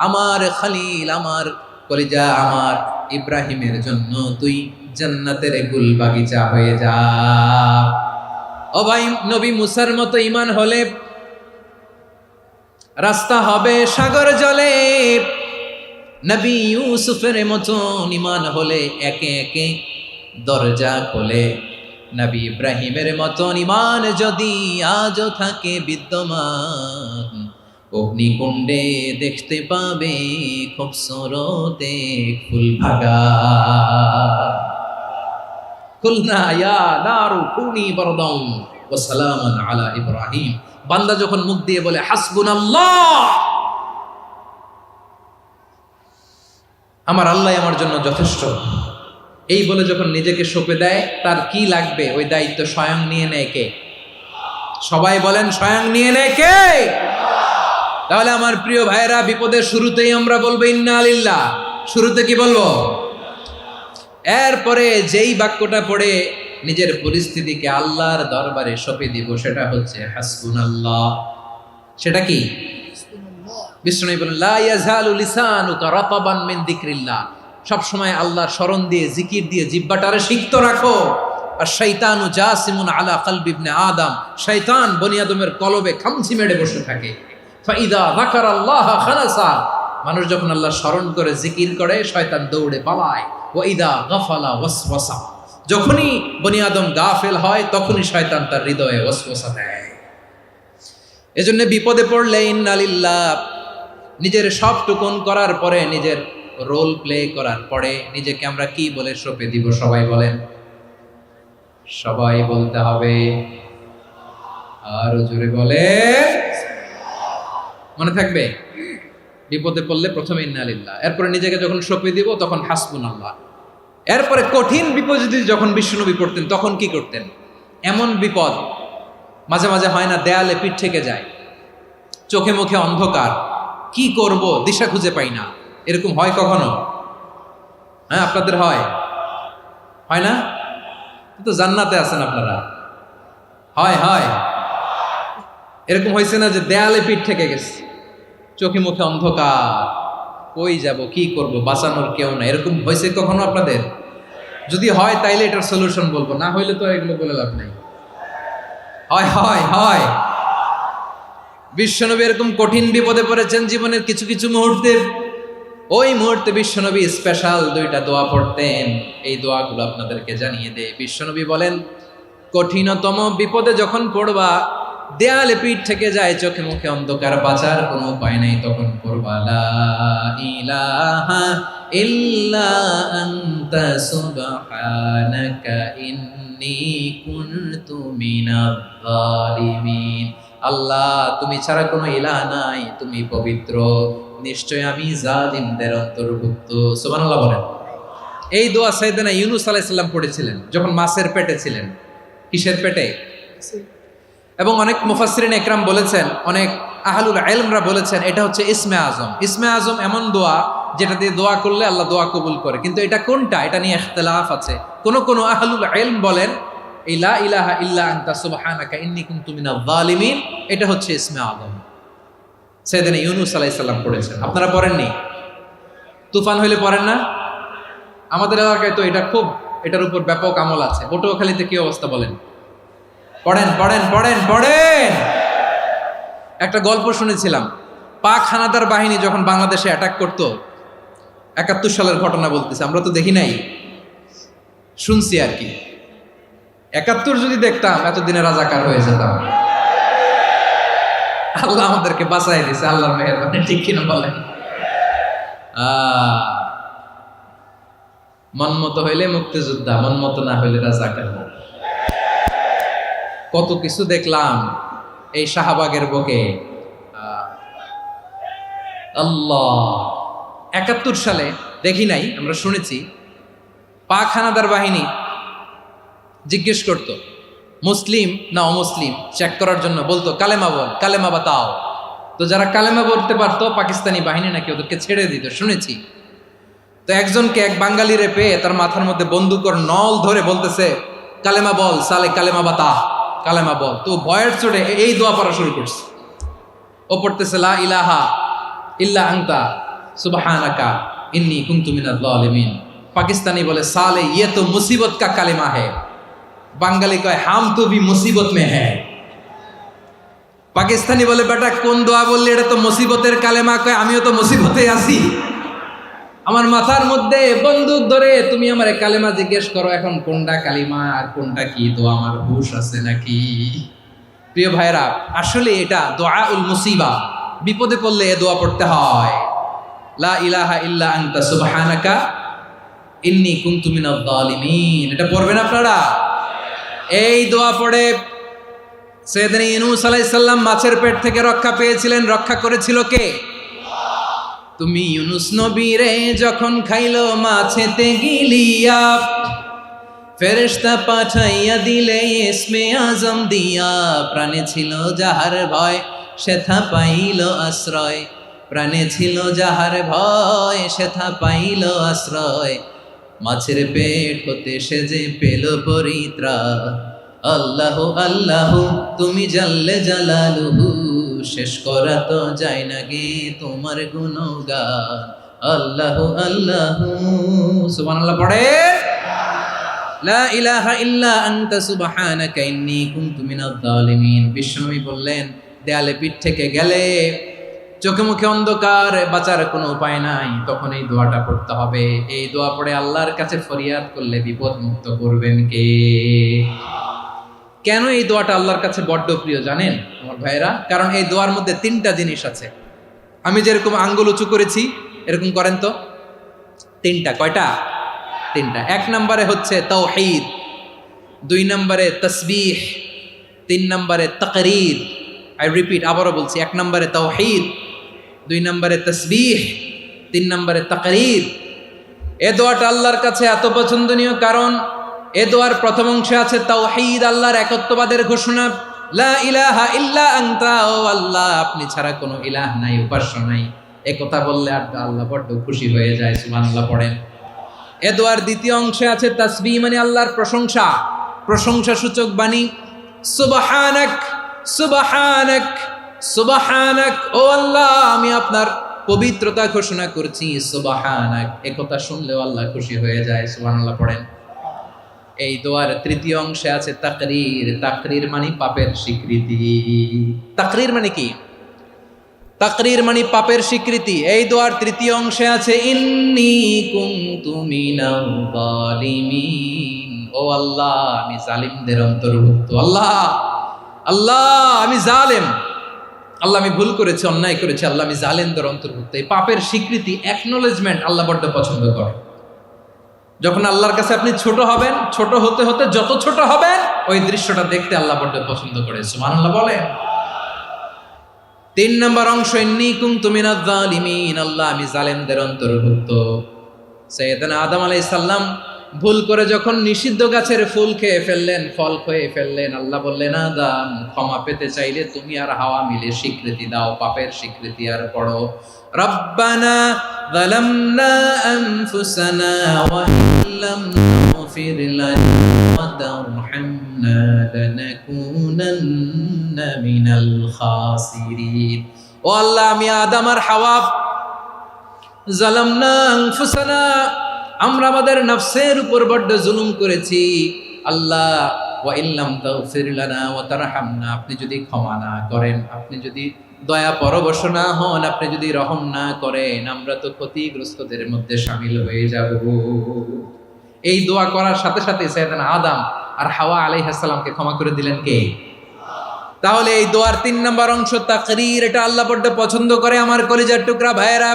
আমার খলিল, আমার কলিজা, আমার ইব্রাহিমের জন্য তুই জান্নাতের গুল বাগিচা হয়ে যা। ও ভাই, নবী মুসার মতো ঈমান হলে রাস্তা হবে সাগর জলে, নবী ইউসুফের মতন ঈমান হলে একে একে দরজা খোলে। নবী ইব্রাহিমের মতন ঈমান যদি আজও থাকে বিদ্যমান, অগ্নিকুণ্ডে দেখতে পাবে খুবসুরত এক ফুল ভাগা। কুলনা ইয়া নারু কুনি বারদান ওয়া সালামান আলা ইব্রাহিম। বান্দা যখন মুখ দিয়ে বলে হাসবুনাল্লাহ, আমার আল্লাহ আমার জন্য যথেষ্ট, এই বলে যখন নিজেকে সঁপে দেয়, তার কি লাগবে ওই দায়িত্ব স্বয়ং নিয়ে নেয় কে? সবাই বলেন স্বয়ং নিয়ে নেয় কে? তাহলে আমার প্রিয় ভাইরা, বিপদের শুরুতেই আমরা বলবো ইন্না লিল্লাহ। শুরুতে কি বলবো? এরপরে যেই বাক্যটা পড়ে নিজের পরিস্থিতিকে আল্লাহর দরবারে সঁপে দিব, সেটা হচ্ছে হাসবুনাল্লাহ। সেটা কি? বিষ্ণু বলেন লা ইয়াজালু লিসানুকা রাতাবান মিন যিকরিল্লাহ। সব সময় আল্লাহর স্মরণ দিয়ে, জিকির দিয়ে জিহ্বাটারে সিক্ত রাখো। আর শয়তানু জাসিমুন আলা কলবি ইবনে আদম, শয়তান বনি আদমের কলবে খামচি মেরে বসে থাকে। ফাইদা যাকারাল্লাহ খানাসা, মানুষ যখন আল্লাহর স্মরণ করে জিকির করে শয়তান দৌড়ে পালায়। ওয়া ইদা গাফালা ওয়াসওয়াসা, যখনই বনি আদম গাফেল হয় তখনই শয়তান তার হৃদয়ে ওয়াসওয়াসা দেয়। এজন্য বিপদে পড়লে ইন্না লিল্লাহ, নিজের সব টুকুন করার পরে, নিজের রোল প্লে করার পরে নিজেকে আমরা কি বলে সঁপে দিব? সবাই বলেন, সবাই বলতে হবে। আরো জোরে বলে, মনে থাকবে? বিপদে পড়লে প্রথমে ইন্না লিল্লাহ, এরপরে নিজেকে যখন সঁপে দিব তখন হাসবুনাল্লাহ। এরপরে কঠিন বিপদ যদি যখন বিশ্বনবী পড়তেন তখন কি করতেন? এমন বিপদ মাঝে মাঝে হয় না, দেয়ালে পিঠ থেকে যায়, চোখে মুখে অন্ধকার, কি করব দিশা খুঁজে পাই না, এরকম হয় কখনো? হ্যাঁ, আপনাদের হয়? হয় না? তো জান্নাতে আছেন আপনারা। হয় হয় এরকম হয়েছে না যে দেয়ালে পিঠ থেকে গেছে, চোখে মুখে অন্ধকার, কই যাব, কি করব, বাঁচানোর কেউ না, এরকম হয়েছে কখনো আপনাদের? যদি হয় তাইলে এটার সলিউশন বলবো, না হইলে তো এগুলো বলে লাভ নাই। হয় হয় হয় বিশ্বনবী এরকম কঠিন বিপদে পড়েছেন জীবনের কিছু কিছু মুহূর্তে। ওই মুহূর্তে বিশ্বনবী স্পেশাল 2টা দোয়া পড়তেন। এই দোয়াগুলো আপনাদেরকে জানিয়ে দেয়। বিশ্বনবী বলেন, কঠিনতম বিপদে যখন পড়বা, দেয়ালে পিঠ থেকে যায়, চোখে মুখে অন্ধকার, বাঁচার কোনো উপায় নাই, তখন পড়বা লা ইলাহা ইল্লা আনতা সুবহানাকা ইন্নী কুনতু মিনাজ জালিমিন। আল্লাহ, তুমি ছাড়া কোনো ইলাহ নাই, তুমি পবিত্র, নিশ্চয় আমি জালিমদের অন্তর্ভুক্ত। সুবহানাল্লাহ বলেন। এই দোয়া সাইয়েদনা ইউনূস আলাইহিস সালাম পড়েছিলেন যখন মাছের পেটে ছিলেন। কিসের পেটে? এবং অনেক মুফাসসিরিন ইকরাম বলেছেন, অনেক আহলুল ইলমরা বলেছেন, এটা হচ্ছে ইসমে আজম। ইসমে আজম এমন দোয়া যেটা দিয়ে দোয়া করলে আল্লাহ দোয়া কবুল করে, কিন্তু এটা কোনটা, এটা নিয়ে ইখতিলাফ আছে। কোন আহলুল ইলম বলেন এই লা ইলাহা ইল্লা আনতা সুবহানাকা ইন্নী কুনতু মিনাজ জালিমিন, এটা হচ্ছে ইসমে আজম। সাইয়েদনা ইউনূস আলাইহিস সালাম পড়েছেন। আপনারা পড়েননি? তুফান হইলে পড়েন না? আমাদের এলাকায় তো এটা খুব, এটার উপর ব্যাপক আমল আছে। পটুয়াখালীতে কি অবস্থা বলেন? পড়েন পড়েন পড়েন পড়েন। একটা গল্প শুনেছিলাম, পাক হানাদার বাহিনী যখন বাংলাদেশে অ্যাটাক করত, 71 সালের ঘটনা বলতেছে, আমরা তো দেখি নাই, শুনছি আর কি। 71 যদি দেখতাম এতদিনে রাজাকার হয়ে যেতাম। আল্লাহ আমাদেরকে বাঁচাই দিয়েছে, আল্লাহর মেহেরবানি, ঠিক কিনা বলেন? মন মতো হইলে মুক্তিযোদ্ধা, মন মতো না হইলে রাজাকার। কত কিছু দেখলাম এই শাহবাগের বুকে। আল্লাহ, 71 সালে দেখি নাই, আমরা শুনেছি পাক হানাদার বাহিনী জিজ্ঞেস করত মুসলিম না অমুসলিম চেক করার জন্য, বলতো কালেমা বল, কালেমা বাতাও। তো যারা কালেমা বলতে পারতো পাকিস্তানি বাহিনী নাকি ওদেরকে ছেড়ে দিত, শুনেছি। তো একজনকে, এক বাঙালিরে পেয়ে তার মাথার মধ্যে বন্দুকর নল ধরে বলতেছে কালেমা বল সালে, কালেমা বাতা, কালেমা বল। তো ভয়ের চোটে এই দোয়া পড়া শুরু করছে। ও পড়তেছে লা ইলাহা ইল্লা আনতা সুবহানাকা ইন্নী কুনতু মিনাজ জালিমিন। পাকিস্তানি বলে সালে ইয়ে তো মুসিবত কা কালেমা है। বাঙালি কয় হাম তো ভি মুসিবত মে হ্যায়। পাকিস্তানি বলে বেটা কোন দোয়া বললি, এটা তো মুসিবতের কালেমা। কয় আমিও তো মুসিবতে আছি, আমার মাথার মধ্যে বন্দুক ধরে তুমি আমার কালেমা জিজ্ঞেস করো, এখন কোনটা কালিমা আর কোনটা কি, তো আমার হুশ আছে নাকি? প্রিয় ভাইরা, আসলে এটা দুআউল মুসিবা, বিপদে পড়লে এ দোয়া পড়তে হয়, লা ইলাহা ইল্লা আনতা সুবহানাকা ইন্নী কুনতু মিনাজ জালিমিন। এটা পড়বেন আপনারা। এই দোয়া পড়ে সাইয়েদনা ইউনূস আলাইহিস সালাম মাছের পেট থেকে রক্ষা পেয়েছিলেন। রক্ষা করেছিল কে? তুমি ইউনূস নবী রে যখন খাইলো মাছেতে গিলিয়া, ফেরেশতা পাঠাইয়া দিলে ইসমে আজম দিয়া, প্রাণে ছিল যাহার ভয় সেথা পাইল আশ্রয়, প্রাণে ছিল যাহার ভয় সেথা পাইল আশ্রয়, মাছের পেট হতে সে যে পেল পরিত্রাণ। আল্লাহ আল্লাহ তুমি জাল্লে জালালুহু, শেষ করা তো যায় না গে তোমার গুণগান। আল্লাহ আল্লাহ, সুবহানাল্লাহ পড়ে। লা ইলাহা ইল্লা আনতা সুবহানাকা ইন্নী কুনতু মিনাজ জালিমিন। বিশ্বনবী বললেন, দেয়ালে পিঠ থেকে গেলে, চোখে মুখে অন্ধকার, বাঁচার কোনো উপায় নাই, তখন এই দোয়াটা পড়তে হবে। এই দোয়া পড়ে আল্লাহর কাছে ফরিয়াদ করলে বিপদ মুক্ত করবেন কে? কেন এই দোয়াটা আল্লাহর কাছে বড্ড প্রিয় জানেন আমার ভাইয়েরা? কারণ এই দোয়ার মধ্যে তিনটা জিনিস আছে। আমি যেরকম আঙ্গুল উঁচু করেছি এরকম করেন তো। তিনটা। কয়টা? তিনটা। এক নম্বরে হচ্ছে তাওহীদ, দুই নম্বরে তাসবিহ, তিন নম্বরে তাকরীর। আই রিপিট, আবারও বলছি, এক নম্বরে তাওহীদ, দুই নম্বরে তাসবিহ, তিন নম্বরে তাকরীর। এ দোয়াটা আল্লাহর কাছে এত পছন্দনীয় কারণ এ দোয়ার প্রথম অংশে আছে তাওহীদ, আল্লাহর একত্ববাদের ঘোষণা। লা ইলাহা ইল্লা আনতা, ও আল্লাহ আপনি ছাড়া কোনো ইলাহ নাই, উপাস্য নাই। এ কথা বললে আর আল্লাহ বড্ড খুশি হয়ে যায়। সুবহানাল্লাহ পড়েন। এ দোয়ার দ্বিতীয় অংশে আছে তাসবিহ, মানে আল্লাহর প্রশংসা, প্রশংসা সূচক বাণী। সুবহানাক সুবহানাক সুবহানাক, ও আল্লাহ আমি আপনার পবিত্রতা ঘোষণা করছি। সুবহানাক, এ কথা শুনলেও আল্লাহ খুশি হয়ে যায়। সুবহানাল্লাহ পড়েন। এই দোয়ার তৃতীয় অংশে আছে তাকরীর। তাকরীর মানে পাপের স্বীকৃতি। তাকরীর মানে কি? তাকরীর মানে পাপের স্বীকৃতি। এই দোয়ার তৃতীয় অংশে আছে ইন্নী কুনতু মিনাল জালিমিন, ও আল্লাহ আমি জালিমদের অন্তর্ভুক্ত। আল্লাহ আল্লাহ আমি জালেম, আল্লাহ আমি ভুল করেছি, অন্যায় করেছি, আল্লাহ আমি জালেমদের অন্তর্ভুক্ত। এই পাপের স্বীকৃতি, অ্যাকনোলেজমেন্ট আল্লাহ বড্ড পছন্দ করে। যখন আল্লাহর কাছে আপনি ছোট হবেন, ছোট হতে হতে যত ছোট হবেন, ওই দৃশ্যটা দেখতে আল্লাহ বড্ড পছন্দ করে। সুবহানাল্লাহ বলেন। তিন নম্বর অংশ ইন্নী কুনতু মিনাজ জালিমিন, আল্লাহ আমি জালেমদের অন্তর্ভুক্ত। সাইয়েদনা আদম আলাইহিস সালাম ভুল করে যখন নিষিদ্ধ গাছের ফুল খেয়ে ফেললেন, ফল খেয়ে ফেললেন, আল্লাহ বললেন আদম ক্ষমা পেতে চাইলে তুমি আর হাওয়া মিলে স্বীকৃতি দাও, পাপের স্বীকৃতি আর পড়ো। রব্বানা যালামনা আনফুসানা ওয়া ইল্লাম তাগফির লানা ওয়া তারহামনা লানাকুনান্না মিনাল খাসিরিন। ও আল্লাহ আমি আদম আর হাওয়া, যালামনা আনফুসানা, আমরা আমাদের নফসের উপর বড্ড জুলুম করেছি। আল্লাহ ওয়া ইল্লাম তাগফির লানা ওয়া তারহামনা, আপনি যদি ক্ষমা না করেন, আপনি যদি দয়া পরবশ না হন, আপনি যদি রহম না করেন, আমরা তো ক্ষতিগ্রস্তদের মধ্যে শামিল হয়ে যাব। এই দোয়া করার সাথে সাথে সাইয়েদনা আদম আর হাওয়া আলাইহিস সালামকে ক্ষমা করে দিলেন কে? তাহলে এই দোয়ার তিন নম্বর অংশ তাকরীর, এটা আল্লাহ বড্ড পছন্দ করে। আমার কলিজার টুকরা ভাইয়েরা,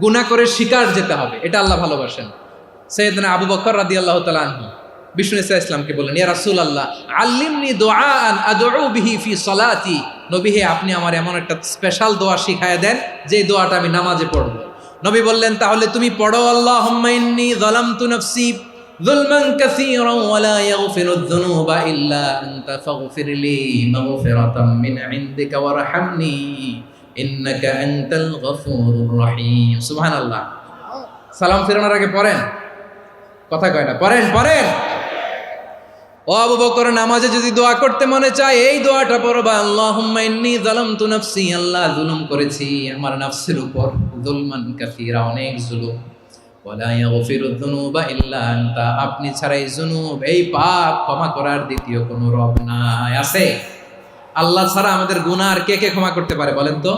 গুনাহ করে শিকার যেতে হবে, এটা আল্লাহ ভালোবাসেন। সাইয়েদনা আবু বকর রাদিয়াল্লাহু তাআলা আনহু বিষ্ণু ইসা ইসলামকে বললেন, ইয়া রাসূলুল্লাহ আল্লিমনি দুআআন আদউ বিহি ফি সলাতি, নবী হে আপনি আমার এমন একটা স্পেশাল দোয়া শিখায়া দেন যে দোয়াটা আমি নামাজে পড়ব। নবী বললেন, তাহলে তুমি পড়ো আল্লাহুম্মা ইন্নী যালামতু নাফসি যুলমান কাসীরান ওয়া লা ইয়াগফিরুয যুনুবা ইল্লা আনতা ফাগফিরলি মাগফিরাতাম মিন ইনদিকা ওয়ারহামনি ইন্নাকা আনতাল গফুরুর রহিম। সুবহানাল্লাহ। সালাম ফেরানোর আগে পড়েন, কথা কয় না, পড়েন পড়েন। ও আবু বকর, নামাজে যদি দোয়া করতে মনে চায় এই দোয়াটা পড়বা, আল্লাহুম্মা ইন্নী যালামতু নাফসি, আল্লাহ জুলুম করেছি আমার নফসের উপর, যুলমান কাসীরা, অনেক জুলুম, ওয়া লা ইয়াগফিরুয যুনুবা ইল্লা আনতা, আপনি ছাড়া এই জুনুব, এই পাপ ক্ষমা করার দ্বিতীয় কোনো রব নাই। আছে? আল্লাহ ছাড়া আমাদের গুনাহ আর কে কে ক্ষমা করতে পারে বলেন তো?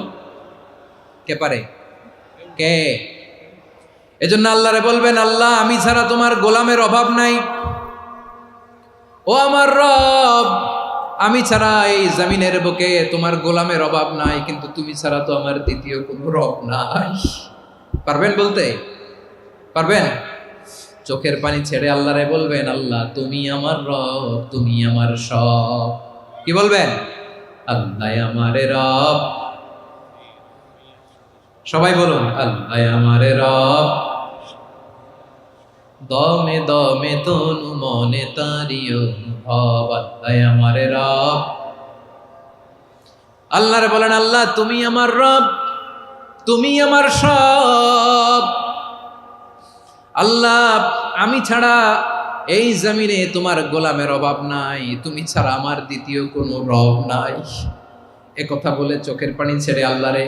কে পারে? কে? এজন্য আল্লাহরে বলবেন, আল্লাহ আমি ছাড়া তোমার গোলামের অভাব নাই, ও আমার রব আমি ছাড়া এই জমিনের বুকে তোমার গোলামের অভাব নাই, কিন্তু তুমি ছাড়া তো আমার দ্বিতীয় কোনো রব নাই। পারবেন বলতে? পারবেন? চোখের পানি ছেড়ে আল্লাহরে বলবেন, আল্লাহ তুমি আমার রব, তুমি আমার সব। কি বলবেন? আল্লাহ আমারে রব। সবাই বলুন, আল্লাহ আমারে রব, দমে দমে তনু মনে তারি অনুভব, আল্লাহ আমার রব। আল্লাহরে বলেন, আল্লাহ তুমি আমার রব, তুমি আমার সব। আল্লাহ আমি ছাড়া এই জমিনে তোমার গোলামের অভাব নাই, তুমি ছাড়া আমার দ্বিতীয় কোনো রব নাই। এ কথা বলে চোখের পানি ছেড়ে আল্লাহরে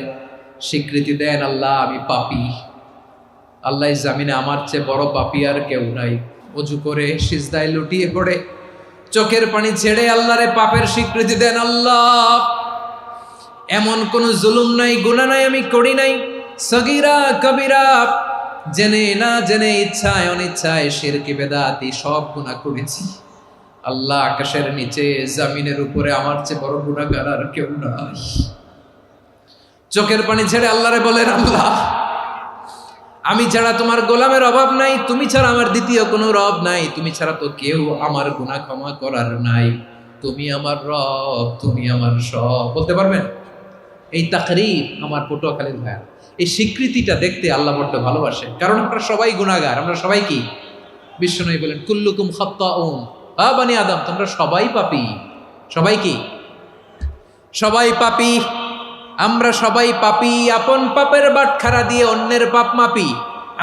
স্বীকৃতি দেন, আল্লাহ আমি পাপী, আল্লাহ এই জমিনে আমার চেয়ে বড় পাপী আর কেউ নাই। অজু করে সিজদায় লুটিয়ে পড়ে চোখের পানি ছেড়ে আল্লাহরে পাপের স্বীকৃতি দেন, আল্লাহ এমন কোন জুলুম নাই, গুনাহ নাই আমি করি নাই, সগীরা কবিরা, জেনে না জেনে, ইচ্ছায় অনিচ্ছায়, শিরকি বেদাতি সব গুনাহ করেছি। আল্লাহ আকাশের নিচে জমিনের উপরে আমার চেয়ে বড় গুনাহগার আর কেউ নাই। চোখের পানি ছেড়ে আল্লাহরে বলেন, আল্লাহ আমি ছাড়া তোমার গোলামের অভাব নাই, তুমি ছাড়া আমার দ্বিতীয় কোনো রব নাই, তুমি ছাড়া তো কেউ আমার গুনাহ ক্ষমা করার নাই, তুমি আমার রব, তুমি আমার সব। বলতে পারবেন? এই তাকরীর আমার পটুয়াখালীর ভাইয়া, এই স্বীকৃতিটা দেখতে আল্লাহ বড্ড ভালোবাসে, কারণ আমরা সবাই গুনাহগার। আমরা সবাই কি? বিশ্বনবী বলেন, কুল্লুকুম খাত্তাউন, বানি আদম তোমরা সবাই পাপী। সবাই কি? সবাই পাপী। আমরা সবাই পাপী, আপন পাপের বাটখারা দিয়ে অন্যের পাপ মাপি।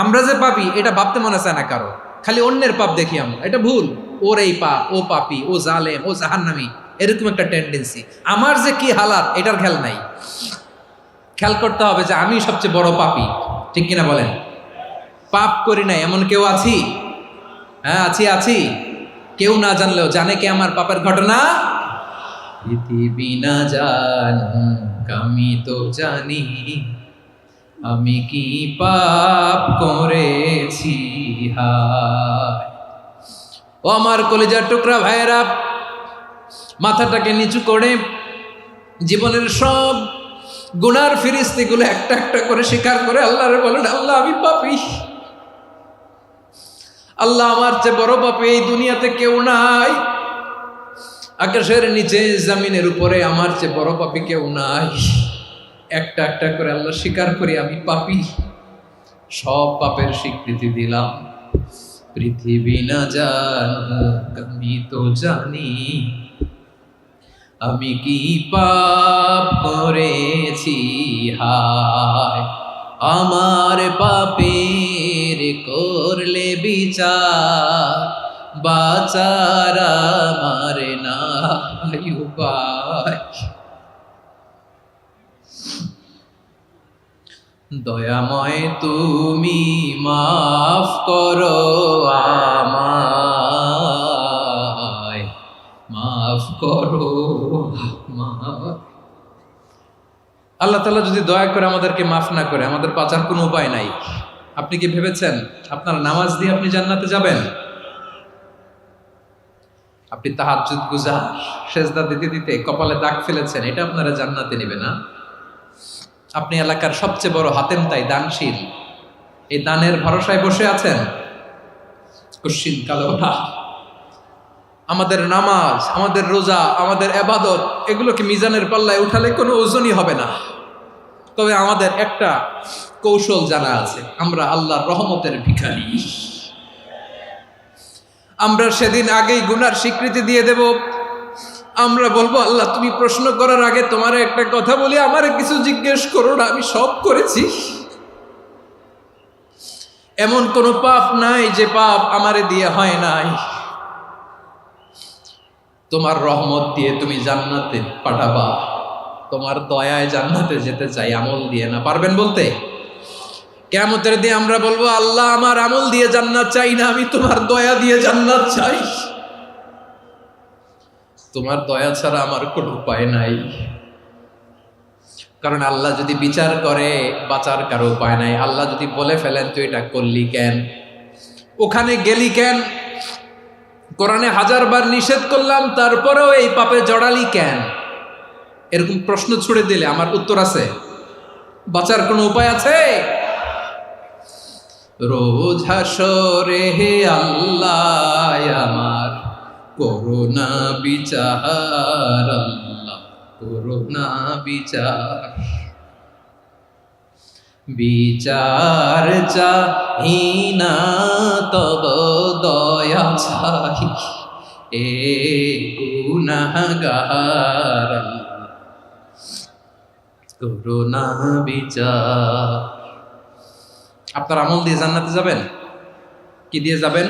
আমরা যে পাপী এটা ভাবতে মনে চায় না কারো, খালি অন্যের পাপ দেখি আমরা, এটা ভুল। ওর এই পাপ, ও পাপী, ও জালেম, ও জাহান্নামী, এরকম একটা টেন্ডেন্সি। আমার যে কি হালাত এটার খেয়াল নাই। খেয়াল করতে হবে যে আমি সবচেয়ে বড় পাপী, ঠিক কিনা বলেন? পাপ করি নাই এমন কেউ আছি? হ্যাঁ আছি। কেউ না জানলেও জানে কে আমার পাপের ঘটনা? পৃথিবী না জানুক আমি তো জানি, আমি কি পাপ করেছি হায়। ও আমার কলিজার টুকরা ভাইয়েরা, মাথাটাকে নিচু করে জীবনের সব গুনার ফিরিস্তিগুলো একটা একটা করে স্বীকার করে আল্লাহরে বলেন, আল্লাহ আমি পাপী, আল্লাহ আমার চেয়ে বড় পাপী এই দুনিয়াতে কেউ নাই, আকাশের নিচে জমিনের উপরে আমার চেয়ে বড় পাপী কেউ নাই। একটা একটা করে আল্লাহ স্বীকার করি আমি পাপী, সব পাপের স্বীকৃতি দিলাম। পৃথিবী না জানুক আমি তো জানি, আমি কি পাপ করেছি হায়। আমার পাপের করলে বিচার, বাচার আমার নাই উপায়। দয়াময় তুমি মাফ করো আমায়, মাফ করো আমায়। আল্লাহ তাআলা যদি দয়া করে আমাদেরকে মাফ না করে, আমাদের বাঁচার কোনো উপায় নাই। আপনি কি ভেবেছেন আপনার নামাজ দিয়ে আপনি জান্নাতে যাবেন? আপনি তাহাজ্জুদ গুজার, সেজদা দিতে দিতে কপালে দাগ ফেলেছেন, এটা আপনারা জান্নাতে নেবে না? আপনি এলাকার সবচেয়ে বড় হাতেম তাই দানশীল, এই দানের ভরসায় বসে আছেন, কুশ্চিন কালো না। আমাদের নামাজ, আমাদের রোজা, আমাদের ইবাদত, এগুলোকে মিজানের পাল্লায় উঠালে কোনো ওজনই হবে না। তবে আমাদের একটা কৌশল জানা আছে, আমরা আল্লাহর রহমতের ভিখারি। আমরা সেদিন আগেই গুনার স্বীকৃতি দিয়ে দেব। আমরা বলবো, আল্লাহ তুমি প্রশ্ন করার আগে তোমার একটা কথা বলি, আমারে কিছু জিজ্ঞেস করো না, আমি সব করেছি। এমন কোন পাপ নাই যে পাপ আমারে দিয়ে হয় নাই। তোমার রহমত দিয়ে তুমি জান্নাতে পাঠাবা, তোমার দয়ায় জান্নাতে যেতে চাই, আমল দিয়ে না। পারবেন বলতে? কিয়ামতের দিন আমরা বলবো, আল্লাহ আমার আমল দিয়ে জান্নাত চাই না, আমি তোমার দয়া দিয়ে জান্নাত চাই। তোমার দয়া ছাড়া আমার কোনো উপায় নাই। কারণ আল্লাহ যদি বিচার করে বাঁচার কারো উপায় নাই। আল্লাহ যদি বলে ফেলেন তুই এটা করলি কেন, ওখানে গেলি কেন, কোরআনে 1000 বার নিষেধ করলাম তারপরেও এই পাপে জড়ালি কেন, এরকম প্রশ্ন ছুড়ে দিলে আমার উত্তর আছে? বাঁচার কোনো উপায় আছে? রোজ হাসরে হে আল্লাহ আমার করুণা বিচার, আল্লাহ করুণা বিচার। বিচার চাহি না তব দয়া চাহি এ গুনাহগার করুণা বিচার। আপনার আমল দিয়ে জান্নাতে যাবেন? কি দিয়ে যাবেন?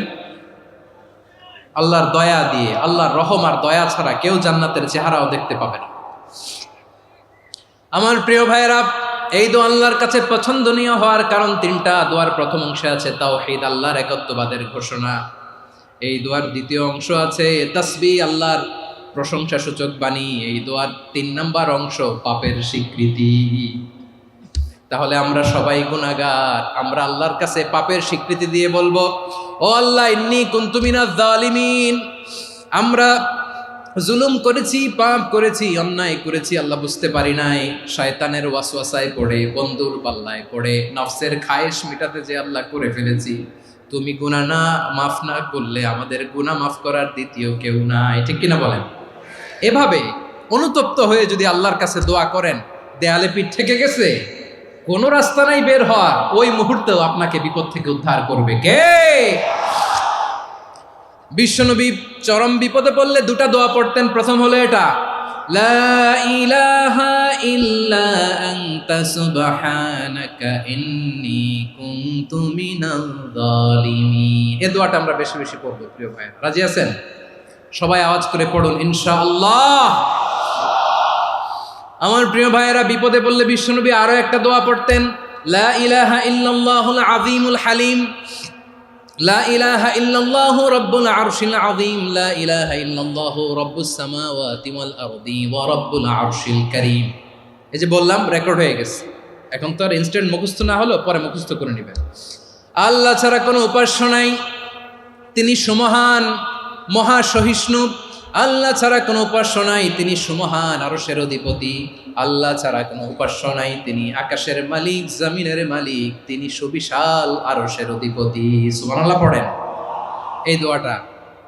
আল্লাহর দয়া দিয়ে। আল্লাহর রহম আর দয়া ছাড়া কেউ জান্নাতের চেহারাও দেখতে পাবে না। আমার প্রিয় ভাইয়েরা, এই দোয়া আল্লাহর কাছে পছন্দনীয় হওয়ার কারণ তিনটা। দোয়ার প্রথম অংশে আছে তাওহীদ, আল্লাহর একত্ববাদের ঘোষণা। এই দোয়ার দ্বিতীয় অংশ আছে তাসবিহ, আল্লাহর প্রশংসা সূচক বাণী। এই দোয়ার ৩ নম্বর অংশ পাপের স্বীকৃতি। তাহলে আমরা সবাই গুনাহগার। আমরা আল্লাহর কাছে পাপের স্বীকৃতি দিয়ে বলবো, ও আল্লাহ, ইন্নী কুনতু মিনাজ জালিমিন। আমরা জুলুম করেছি, পাপ করেছি, অন্যায় করেছি, আল্লাহ বুঝতে পারি নাই। শয়তানের ওয়াসওয়াসায় পড়ে, বন্ধুর পাল্লায় পড়ে, নফসের খায়েশ মিটাতে যে আল্লাহ করে ফেলেছি। তুমি গুনাহ না মাফ না করলে আমাদের গুনাহ মাফ করার দ্বিতীয় কেউ নাই। ঠিক কিনা বলেন? এভাবে অনুতপ্ত হয়ে যদি আল্লাহর কাছে দোয়া করেন, দেয়ালে পিঠ থেকে গেছে, কোনো রাস্তা নাই বের হওয়ার, ওই মুহূর্তেও আপনাকে বিপদ থেকে উদ্ধার করবে কে? বিশ্বনবী চরম বিপদে পড়লে দুটা দোয়া পড়তেন। প্রথম হলো এটা, লা ইলাহা ইল্লা আনতা সুবহানাকা ইন্নী কুনতু মিনাল জালিমিন। এই দোয়াটা আমরা বেশি বেশি পড়ব প্রিয় ভাইরা। রাজি আছেন? সবাই আওয়াজ করে পড়ুন ইনশাআল্লাহ। আমার প্রিয় ভাইয়েরা, বিপদে পড়লে বিশ্বনবী আরো একটা দোয়া পড়তেন, লা ইলাহা ইল্লাল্লাহুল আযীমুল হালিম, লা ইলাহা ইল্লাল্লাহু রাব্বুল আরশিল আযীম, লা ইলাহা ইল্লাল্লাহু রাব্বুস সামাওয়াতি ওয়াল আরদি ওয়া রাব্বুল আরশিল কারীম। এই যে বললাম, রেকর্ড হয়ে গেছে। এখন তো আর ইনস্ট্যান্ট মুখস্থ না হলো, পরে মুখস্থ করে নেবেন। আল্লাহ ছাড়া কোনো উপাস্য নাই, তিনি সুমহান, মহা সহিষ্ণু। আল্লাহ ছাড়া কোনো উপাস্য নাই, তিনি সুমহান, আরশের অধিপতি। আল্লাহ ছাড়া কোনো উপাস্য নাই, তিনি আকাশের মালিক, জমিনের মালিক, তিনি সুবিশাল আরশের অধিপতি। সুবহানাল্লাহ পড়েন। এই দোয়াটা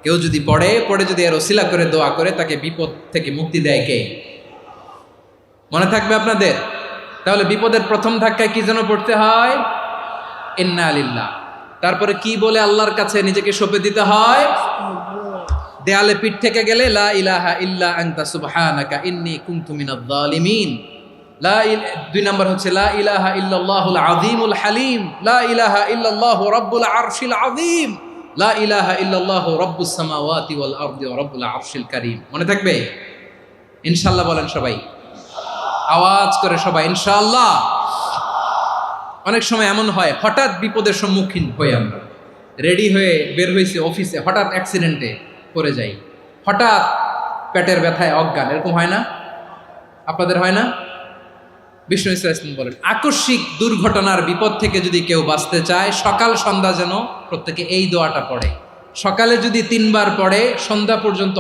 কেউ যদি পড়ে যদি এর ওসিলা করে দোয়া করে, তাকে বিপদ থেকে মুক্তি দেয় কে? মনে থাকবে আপনাদের? তাহলে বিপদের প্রথম ধাক্কায় কি যেন পড়তে হয়? ইন্না লিল্লাহ। তারপরে কি বলে আল্লাহর কাছে নিজেকে সঁপে দিতে হয়? দেয়ালে পিঠ থেকে গেলে লা ইলাহা ইল্লা আনতা সুবহানাকা ইন্নী কুনতু মিনাজ জালিমিন। দুই নম্বর হচ্ছে লা ইলাহা ইল্লাল্লাহুল আযীমুল হালিম, লা ইলাহা ইল্লাল্লাহু রাব্বুল আরশিল আযীম, লা ইলাহা ইল্লাল্লাহু রাব্বুস সামাওয়াতি ওয়াল আরদি ওয়া রাব্বুল আরশিল কারীম। মনে থাকবে? ইনশাআল্লাহ বলেন সবাই, আওয়াজ করে সবাই ইনশাআল্লাহ। অনেক সময় এমন হয়, হঠাৎ বিপদের সম্মুখীন হই আমরা, রেডি হয়ে বের হয়েছে অফিসে, হঠাৎ অ্যাক্সিডেন্টে পড়ে যাই, হঠাৎ পেটের ব্যথায় অজ্ঞান। এরকম হয় না? আপনাদের হয় না? বিষ্ণু ইসলাম বলেন, আকস্মিক দুর্ঘটনার বিপদ থেকে যদি কেউ বাঁচতে চায়, সকাল সন্ধ্যা যেন প্রত্যেকে এই দোয়াটা পড়ে। সকালে যদি 3 বার পড়ে, সন্ধ্যা পর্যন্ত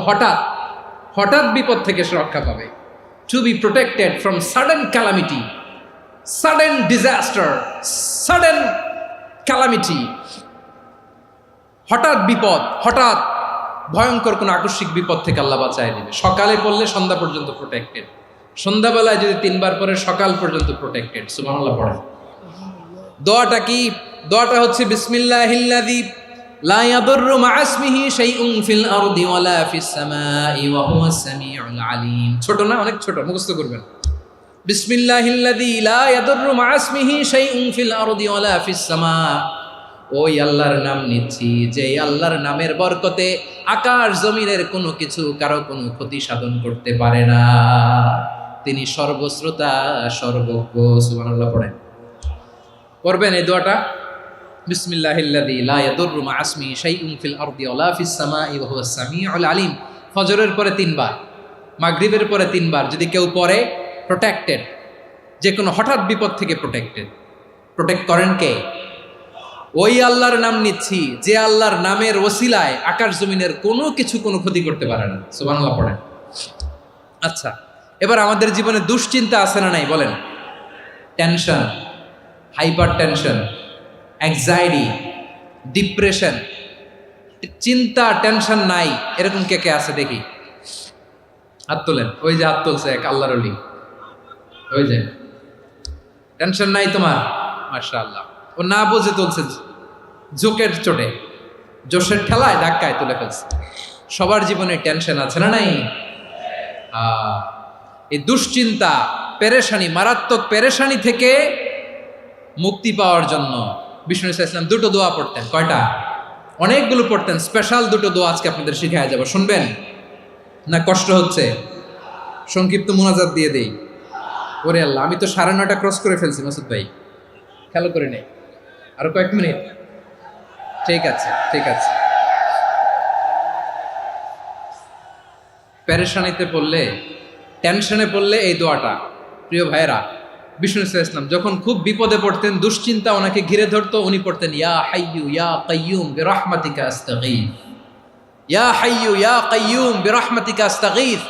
হঠাৎ বিপদ থেকে সে রক্ষা পাবে। To be protected from sudden calamity, sudden disaster, sudden calamity. হঠাৎ বিপদ, হঠাৎ ভয়ঙ্কর কোন আকস্মিক বিপদ থেকে আল্লাহ বাঁচায় দিবে। সকালে পড়লে সন্ধ্যা পর্যন্ত প্রোটেক্টেড, সন্ধ্যাবেলায় যদি 3 বার পরে সকাল পর্যন্ত প্রোটেক্টেড। সুবহানাল্লাহ পড়েন। দোয়াটা কি? দোয়াটা হচ্ছে বিসমিল্লাহিল্লাযী লা ইয়াদুররু মা ইসমিহি শাইউন ফিল আরদি ওয়ালা ফিস সামাই ওয়া হুয়াস সামিউল আলিম। ছোট না? অনেক ছোট, মুখস্থ করবেন। বিসমিল্লাহিল্লাযী লা ইয়াদুররু মা ইসমিহি শাইউন ফিল আরদি ওয়ালা ফিস সামা। ওই আল্লাহর নাম নিচ্ছি, যে আল্লাহর নামের বরকতে আকাশ জমিনের কোনো কিছু কারো কোনো ক্ষতি সাধন করতে পারে না। তিনি সর্বশ্রোতা, সর্বজ্ঞ। সুবহানাল্লাহ পড়েন। পড়বেন এই দোয়াটা, বিসমিল্লাহিল্লাযী লা ইয়াদুররু মা ইসমিহি শাইউন ফিল আরদি ওয়ালা ফিস সামাই ওয়া হুয়াস সামিউল আলিম। ফজরের পরে 3 বার, মাগরিবের পরে 3 বার যদি কেউ পড়ে, প্রোটেক্টেড। যে কোনো হঠাৎ বিপদ থেকে প্রোটেক্ট করেন কে? ওই আল্লাহর নাম নিচ্ছি, যে আল্লাহর নামের ওসিলায় আকাশ জমিনের কোনো কিছু কোনো ক্ষতি করতে পারে না। সুবহানাল্লাহ পড়েন। আচ্ছা, এবার আমাদের জীবনে দুশ্চিন্তা আছে না নাই বলেন? Tension, hyper tension, anxiety, depression, চিন্তা, টেনশন নাই, এরকম কে কে আছে দেখি? হাত তোলেন। ওই যে হাত তুলছে এক আল্লাহর ওলি, ওই যে টেনশন নাই তোমার, মাশাআল্লাহ। ও না বুঝে তুলছে, ঝোঁকের চোটে, জোশের ঠেলায় ধাক্কায় তুলে ফেলছে। সবার জীবনে টেনশন আছে না নাই? এই দুশ্চিন্তা, পেরেশানি, মারাত্মক পেরেশানি থেকে মুক্তি পাওয়ার জন্য বিষ্ণু ইসলাম দুটো দোয়া পড়তেন। কয়টা? অনেকগুলো পড়তেন। স্পেশাল দুটো দোয়া আজকে আপনাদের শিখায় যাব, শুনবেন না? কষ্ট হচ্ছে? সংক্ষিপ্ত মুনাজাত দিয়ে দেই। ওরে আল্লাহ, আমি তো 9:30 ক্রস করে ফেলছি মাসুদ ভাই, খেয়াল করে নেই। আরো কয়েক মিনিট। ঠিক আছে, ঠিক আছে। পেরেশানিতে পড়লে, টেনশনে পড়লে এই দোয়াটা, প্রিয় ভাইয়েরা, বিষ্ণু ইসলাম যখন খুব বিপদে পড়তেন, দুশ্চিন্তা ওনাকে ঘিরে ধরতো, উনি পড়তেন ইয়া হাইয়ু ইয়া কাইয়ুম বিরহমাতিকা আস্তাগীথ, ইয়া হাইয়ু ইয়া কাইয়ুম বিরহমাতিকা আস্তাগীথ,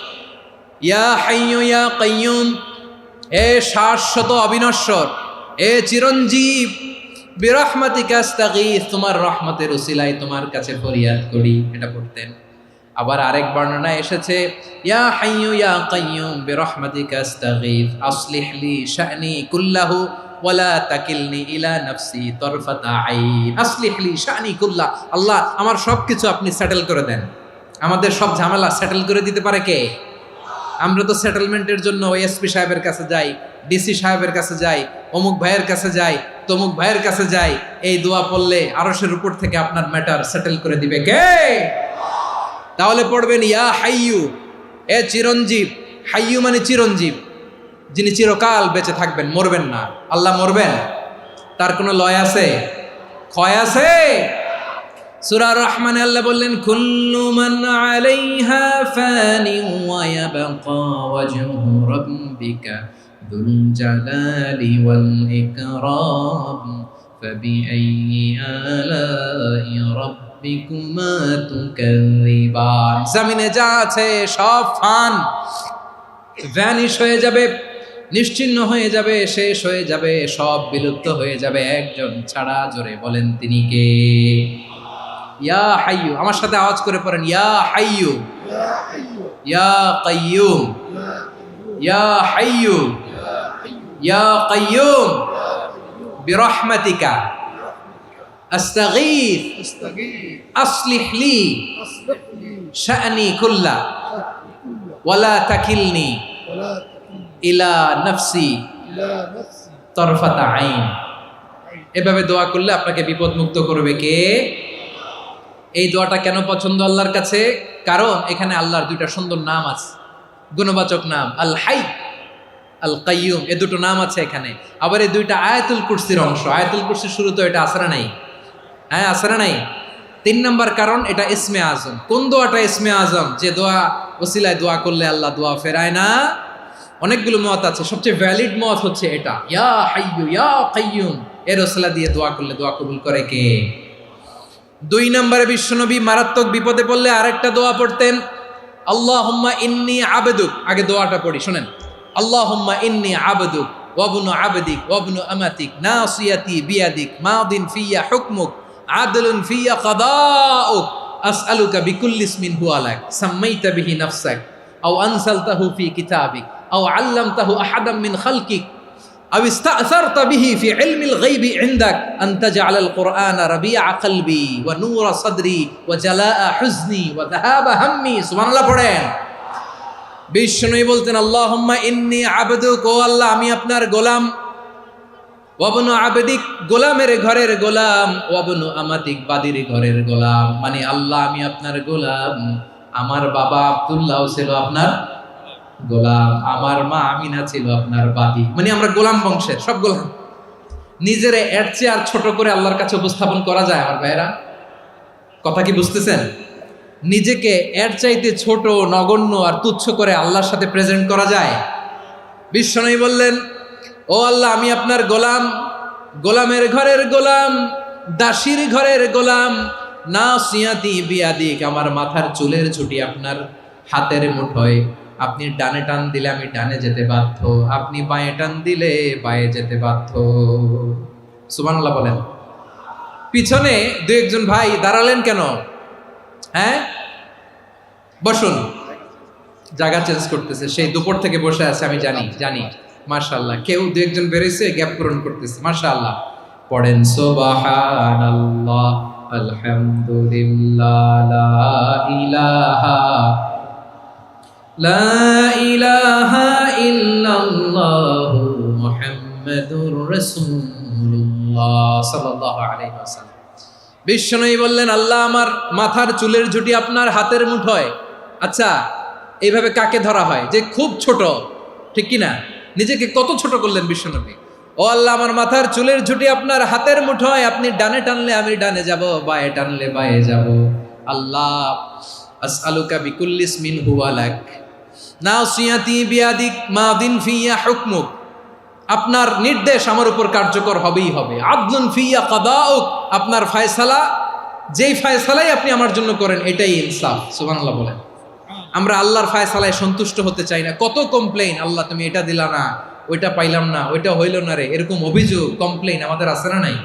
ইয়া হাইয়ু ইয়া কাইয়ুম, এ শাশ্বত অবিনশ্বর, এ চিরঞ্জীব, বিরহমাতিকা আস্তাগীথ, তোমার রহমতের উসিলায় তোমার কাছে ফরিয়াদ করি। এটা পড়তেন। আবার আরেক বর্ণনায় এসেছে ইয়া হাইয়ু ইয়া কাইয়ুম বিরহমাতিকা আস্তাগীথ আসলিহ লি শা'নি কুল্লাহু ওয়ালা তাকিলনি ইলা নাফসি তারফাতা আইন। আসলিহ লি শা'নি কুল্লাহ, আল্লাহ আমার সবকিছু আপনি সেটেল করে দেন। আমাদের সব ঝামেলা সেটেল করে দিতে পারে কে? আমরা তো সেটেলমেন্টের জন্য এসপি সাহেবের কাছে যাই, ডিসি সাহেবের কাছে যাই, অমুক ভাইয়ের কাছে যাই, তমুক ভাইয়ের কাছে যাই। এই দোয়া পড়লে আরশের উপর থেকে আপনার ম্যাটার সেটেল করে দিবে কে? তাহলে পড়বেন ইয়া হাইয়ু, এ চিরঞ্জীব। হাইয়ু মানে চিরঞ্জীব, যিনি চিরকাল বেঁচে থাকবেন, মরবেন না। আল্লাহ মরবেন? তার কোনো লয় আছে? ক্ষয় আছে? সূরা রহমানে আল্লাহ বললেন কুল্লু মান আলাইহা ফানি ওয়া ইয়াবকা ওয়াজহু রাব্বিকা যুল জালালি ওয়াল ইকরাম ফাবিআইয়ি আলাই রাব্বিকুমা তুকাযিবান। জমিনে যা আছে সব ফান, ভ্যানিশ হয়ে যাবে, নিশ্চিহ্ন হয়ে যাবে, শেষ হয়ে যাবে, সব বিলুপ্ত হয়ে যাবে, একজন ছাড়া। জোরে বলেন তিনি কে? ইয়া হাইয়ু। আমার সাথে আওয়াজ করে পড়েন ইয়া হাইয়ু ইয়া কাইয়ুম ইয়া হাইয়ু ইয়া কাইয়ুম বিরহমাতিকা আস্তাগীথ আসলিহ লি শা'নি কুল্লা ওয়ালা তাকিলনি ইলা নাফসি তারফাতা আইন। এভাবে দোয়া করলে আপনাকে বিপদ মুক্ত করবে কে? এই দোয়াটা কেন পছন্দ আল্লাহর কাছে? কারণ এখানে আল্লাহর দুইটা সুন্দর নাম আছে, গুণবাচক নাম, আল হাই, আল কাইয়ুম। এ দুটো নাম আছে এখানে। আবার এই দুইটা আয়াতুল কুরসির অংশ। আয়াতুল কুরসির শুরু তো এটা আসরা নাই? হ্যাঁ, আসরা নাই। 3 নম্বর কারণ, এটা ইসমে আজম। কোন দোয়াটা ইসমে আজম? যে দোয়া ওসিলায় দোয়া করলে আল্লাহ দোয়া ফেরায় না। অনেকগুলো মত আছে, সবচেয়ে ভ্যালিড মত হচ্ছে এটা, ইয়া হাইয়ু ইয়া কাইয়ুম। এর ওসিলা দিয়ে দোয়া করলে দোয়া কবুল করে কে? 2 নম্বরে বিশ্বনবী মারাত্মক বিপদে পড়লে আরেকটা দোয়া পড়তেন, আল্লাহুম্মা ইন্নী আবদুক। আগে দোয়াটা পড়ি, শুনেন। আল্লাহুম্মা ইন্নী আবদুক ওয়া ইবনু আবদিক ওয়া ইবনু আমাতিক নাসিয়াতি বিয়াদিক মাদিন ফিয়া হুকমুক আদলুন ফিয়া কাদাউক আসআলুকা বিকুল্লি ইসমিন হুয়া লাক সাম্মাইতা বিহি নাফসাক আও আনসালতাহু ফি কিতাবিক আও আল্লামতাহু আহাদাম মিন খালকিক আও ইস্তা'সারতা বিহি ফি ইলমিল গায়বি ইনদাক আন তাজআলাল কুরআনা রাবিআ কলবি ওয়া নূরা সাদরি ওয়া জালাআ হুজনি ওয়া যাহাবা হাম্মি। সুবহানাল্লাহ পড়েন। বিষ্ণুই বলতেন আল্লাহুম্মা ইন্নী আবদুক, ও আল্লাহ আমি আপনার গোলাম, ওয়া ইবনু আবদিক, গোলামের ঘরের গোলাম, ওয়া ইবনু আমাতিক, বাদীর ঘরের গোলাম। মানে আল্লাহ আমি আপনার গোলাম। আমার বাবা আব্দুল্লাহ ছিল আপনার গোলাম, আমার মা আমিনা ছিল আপনার বাদী। মানে আমরা গোলাম বংশের, সব গোলাম। নিজের এর চেয়ে আর ছোট করে আল্লাহর কাছে উপস্থাপন করা যায় আমার ভাইয়েরা? কথা কি বুঝতেছেন? নিজেকে এর চাইতে ছোট, নগণ্য আর তুচ্ছ করে আল্লাহর সাথে প্রেজেন্ট করা যায়? বিশ্বনবী বললেন, ও আল্লাহ আমি আপনার গোলাম, গোলামের ঘরের গোলাম, দাসীর ঘরের গোলাম, নাসিয়াতি বিয়াদিক, আমার মাথার চুলের ঝুঁটি আপনার হাতের মুঠোয়। আপনি ডানে টান দিলে আমি ডানে যেতে বাধ্য, আপনি বাঁয়ে টান দিলে বাঁয়ে যেতে বাধ্য। সুবহানাল্লাহ বলেন। পিছনে 2-1 ভাই দাঁড়ালেন কেন? হ্যাঁ, বসুন। জায়গা চেঞ্জ করতেছে, সেই দুপুর থেকে বসে আছে, আমি জানি। মাশাআল্লাহ। কেউ 2-1 বেরোইছে, গ্যাপ পূরণ করতেছে। মাশাআল্লাহ। পড়েন সুবহানাল্লাহ, আলহামদুলিল্লাহ, লা ইলাহা ইল্লাল্লাহু মুহাম্মাদুর রাসূলুল্লাহ সাল্লাল্লাহু আলাইহি ওয়াসাল্লাম। বিশ্বনবী বললেন, আল্লাহ আমার মাথার চুলের ঝুঁটি আপনার হাতের মুঠোয়। আচ্ছা, এইভাবে কাকে ধরা হয় যে খুব ছোট, ঠিক কি না? নিজেকে কত ছোট করলেন বিশ্বনবী। ও আল্লাহ, আমার মাথার চুলের ঝুঁটি আপনার হাতের মুঠোয়, আপনি ডানে টানলে আমি ডানে যাব, বায়ে টানলে বায়ে যাব। আল্লাহ, আসআলুকা বিকুল্লি ইসমিন হুয়া লাক নাসিয়াতি বিয়াদিক মাদিন ফিয়া হুকমুক। আপনার নির্দেশ আমার উপর কার্যকর হবেই হবে। আদলুন ফিয়া কাদাউক, আপনার ফয়সালা, যেই ফয়সালাই আপনি আমার জন্য করেন এটাই ইনসাফ। সুবহানাল্লাহ বলেন। আমরা আল্লাহর ফয়সালায় সন্তুষ্ট হতে চাই না। কত কমপ্লেইন, আল্লাহ তুমি এটা দিলা না, ওইটা পাইলাম না, ওইটা হইল না রে, এরকম অভিযোগ কমপ্লেইন আমাদের আছে না নাই?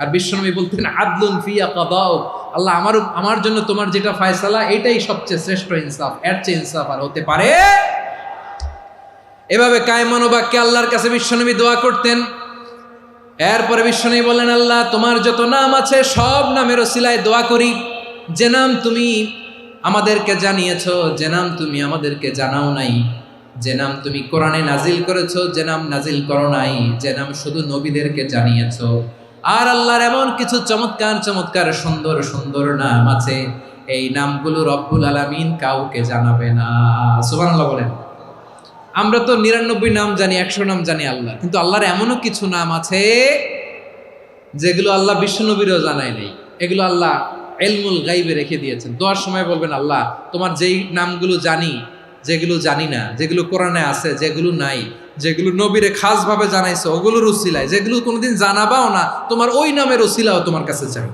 আর বিশ্বনবী বলতেন আদলুন ফিয়া কাদাউক, আল্লাহ আমার জন্য তোমার যেটা ফয়সালা এটাই সবচেয়ে শ্রেষ্ঠ ইনসাফ, এর চেয়ে ইনসাফ আর হতে পারে? এভাবে কায়মান বাক্যে আল্লাহর কাছে বিশ্বনবী দোয়া করতেন। এরপরে বিশ্বনবী বললেন, আল্লাহ তোমার যত নাম আছে সব নামের ওসিলায় দোয়া করি, যে নাম তুমি আমাদেরকে জানিয়েছো, যে নাম তুমি আমাদেরকে জানাও নাই, যে নাম তুমি কোরআনে নাজিল করেছো, যে নাম নাজিল করো নাই, যে নাম শুধু নবীদেরকে জানিয়েছো। আর আল্লাহর এমন কিছু চমৎকার চমৎকার সুন্দর সুন্দর নাম আছে, এই নামগুলো রব্বুল আলামিন কাউকে জানাবে না। সুবহানাল্লাহ বলেন। আমরা তো 99 নাম জানি, 100 নাম জানি আল্লাহ, কিন্তু আল্লাহর এমনও কিছু নাম আছে যেগুলো আল্লাহ বিশ্বনবীরও জানায় নেই। এগুলো আল্লাহ ইলমুল গায়বে রেখে দিয়েছেন। দোয়ার সময় বলবেন, আল্লাহ তোমার যেই নামগুলো জানি, যেগুলো জানি না, যেগুলো কোরআনে আছে, যেগুলো নাই, যেগুলো নবীরে খাসভাবে জানাইছো ওগুলোর উসিলায়, যেগুলো কোনোদিন জানাবাও না তোমার ওই নামের উসিলাও তোমার কাছে চাই।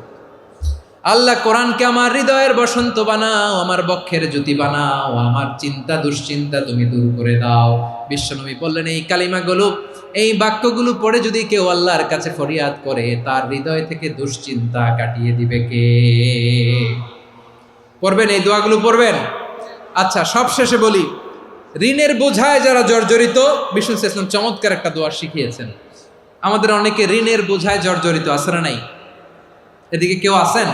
আল্লাহ কোরআনকে আমার হৃদয়ের বসন্ত বানাও, আমার বক্ষের জ্যোতি বানাও, আমার চিন্তা দুশ্চিন্তা তুমি দূর করে দাও। বিশ্বনবী বললেন, এই কালিমাগুলো, এই বাক্যগুলো পড়ে যদি কেউ আল্লাহর কাছে ফরিয়াদ করে, তার হৃদয় থেকে দুশ্চিন্তা কাটিয়ে দিবে কে? পড়বেন, এই দোয়াগুলো পড়বেন। আচ্ছা, সব শেষে বলি, ঋণের বোঝায় যারা জর্জরিত, বিষ্ণু ইসলাম চমৎকার একটা দোয়া শিখিয়েছেন। আমাদের অনেকে ঋণের বোঝায় জর্জরিত, আছে না নাই? এদিকে কেউ আছেন?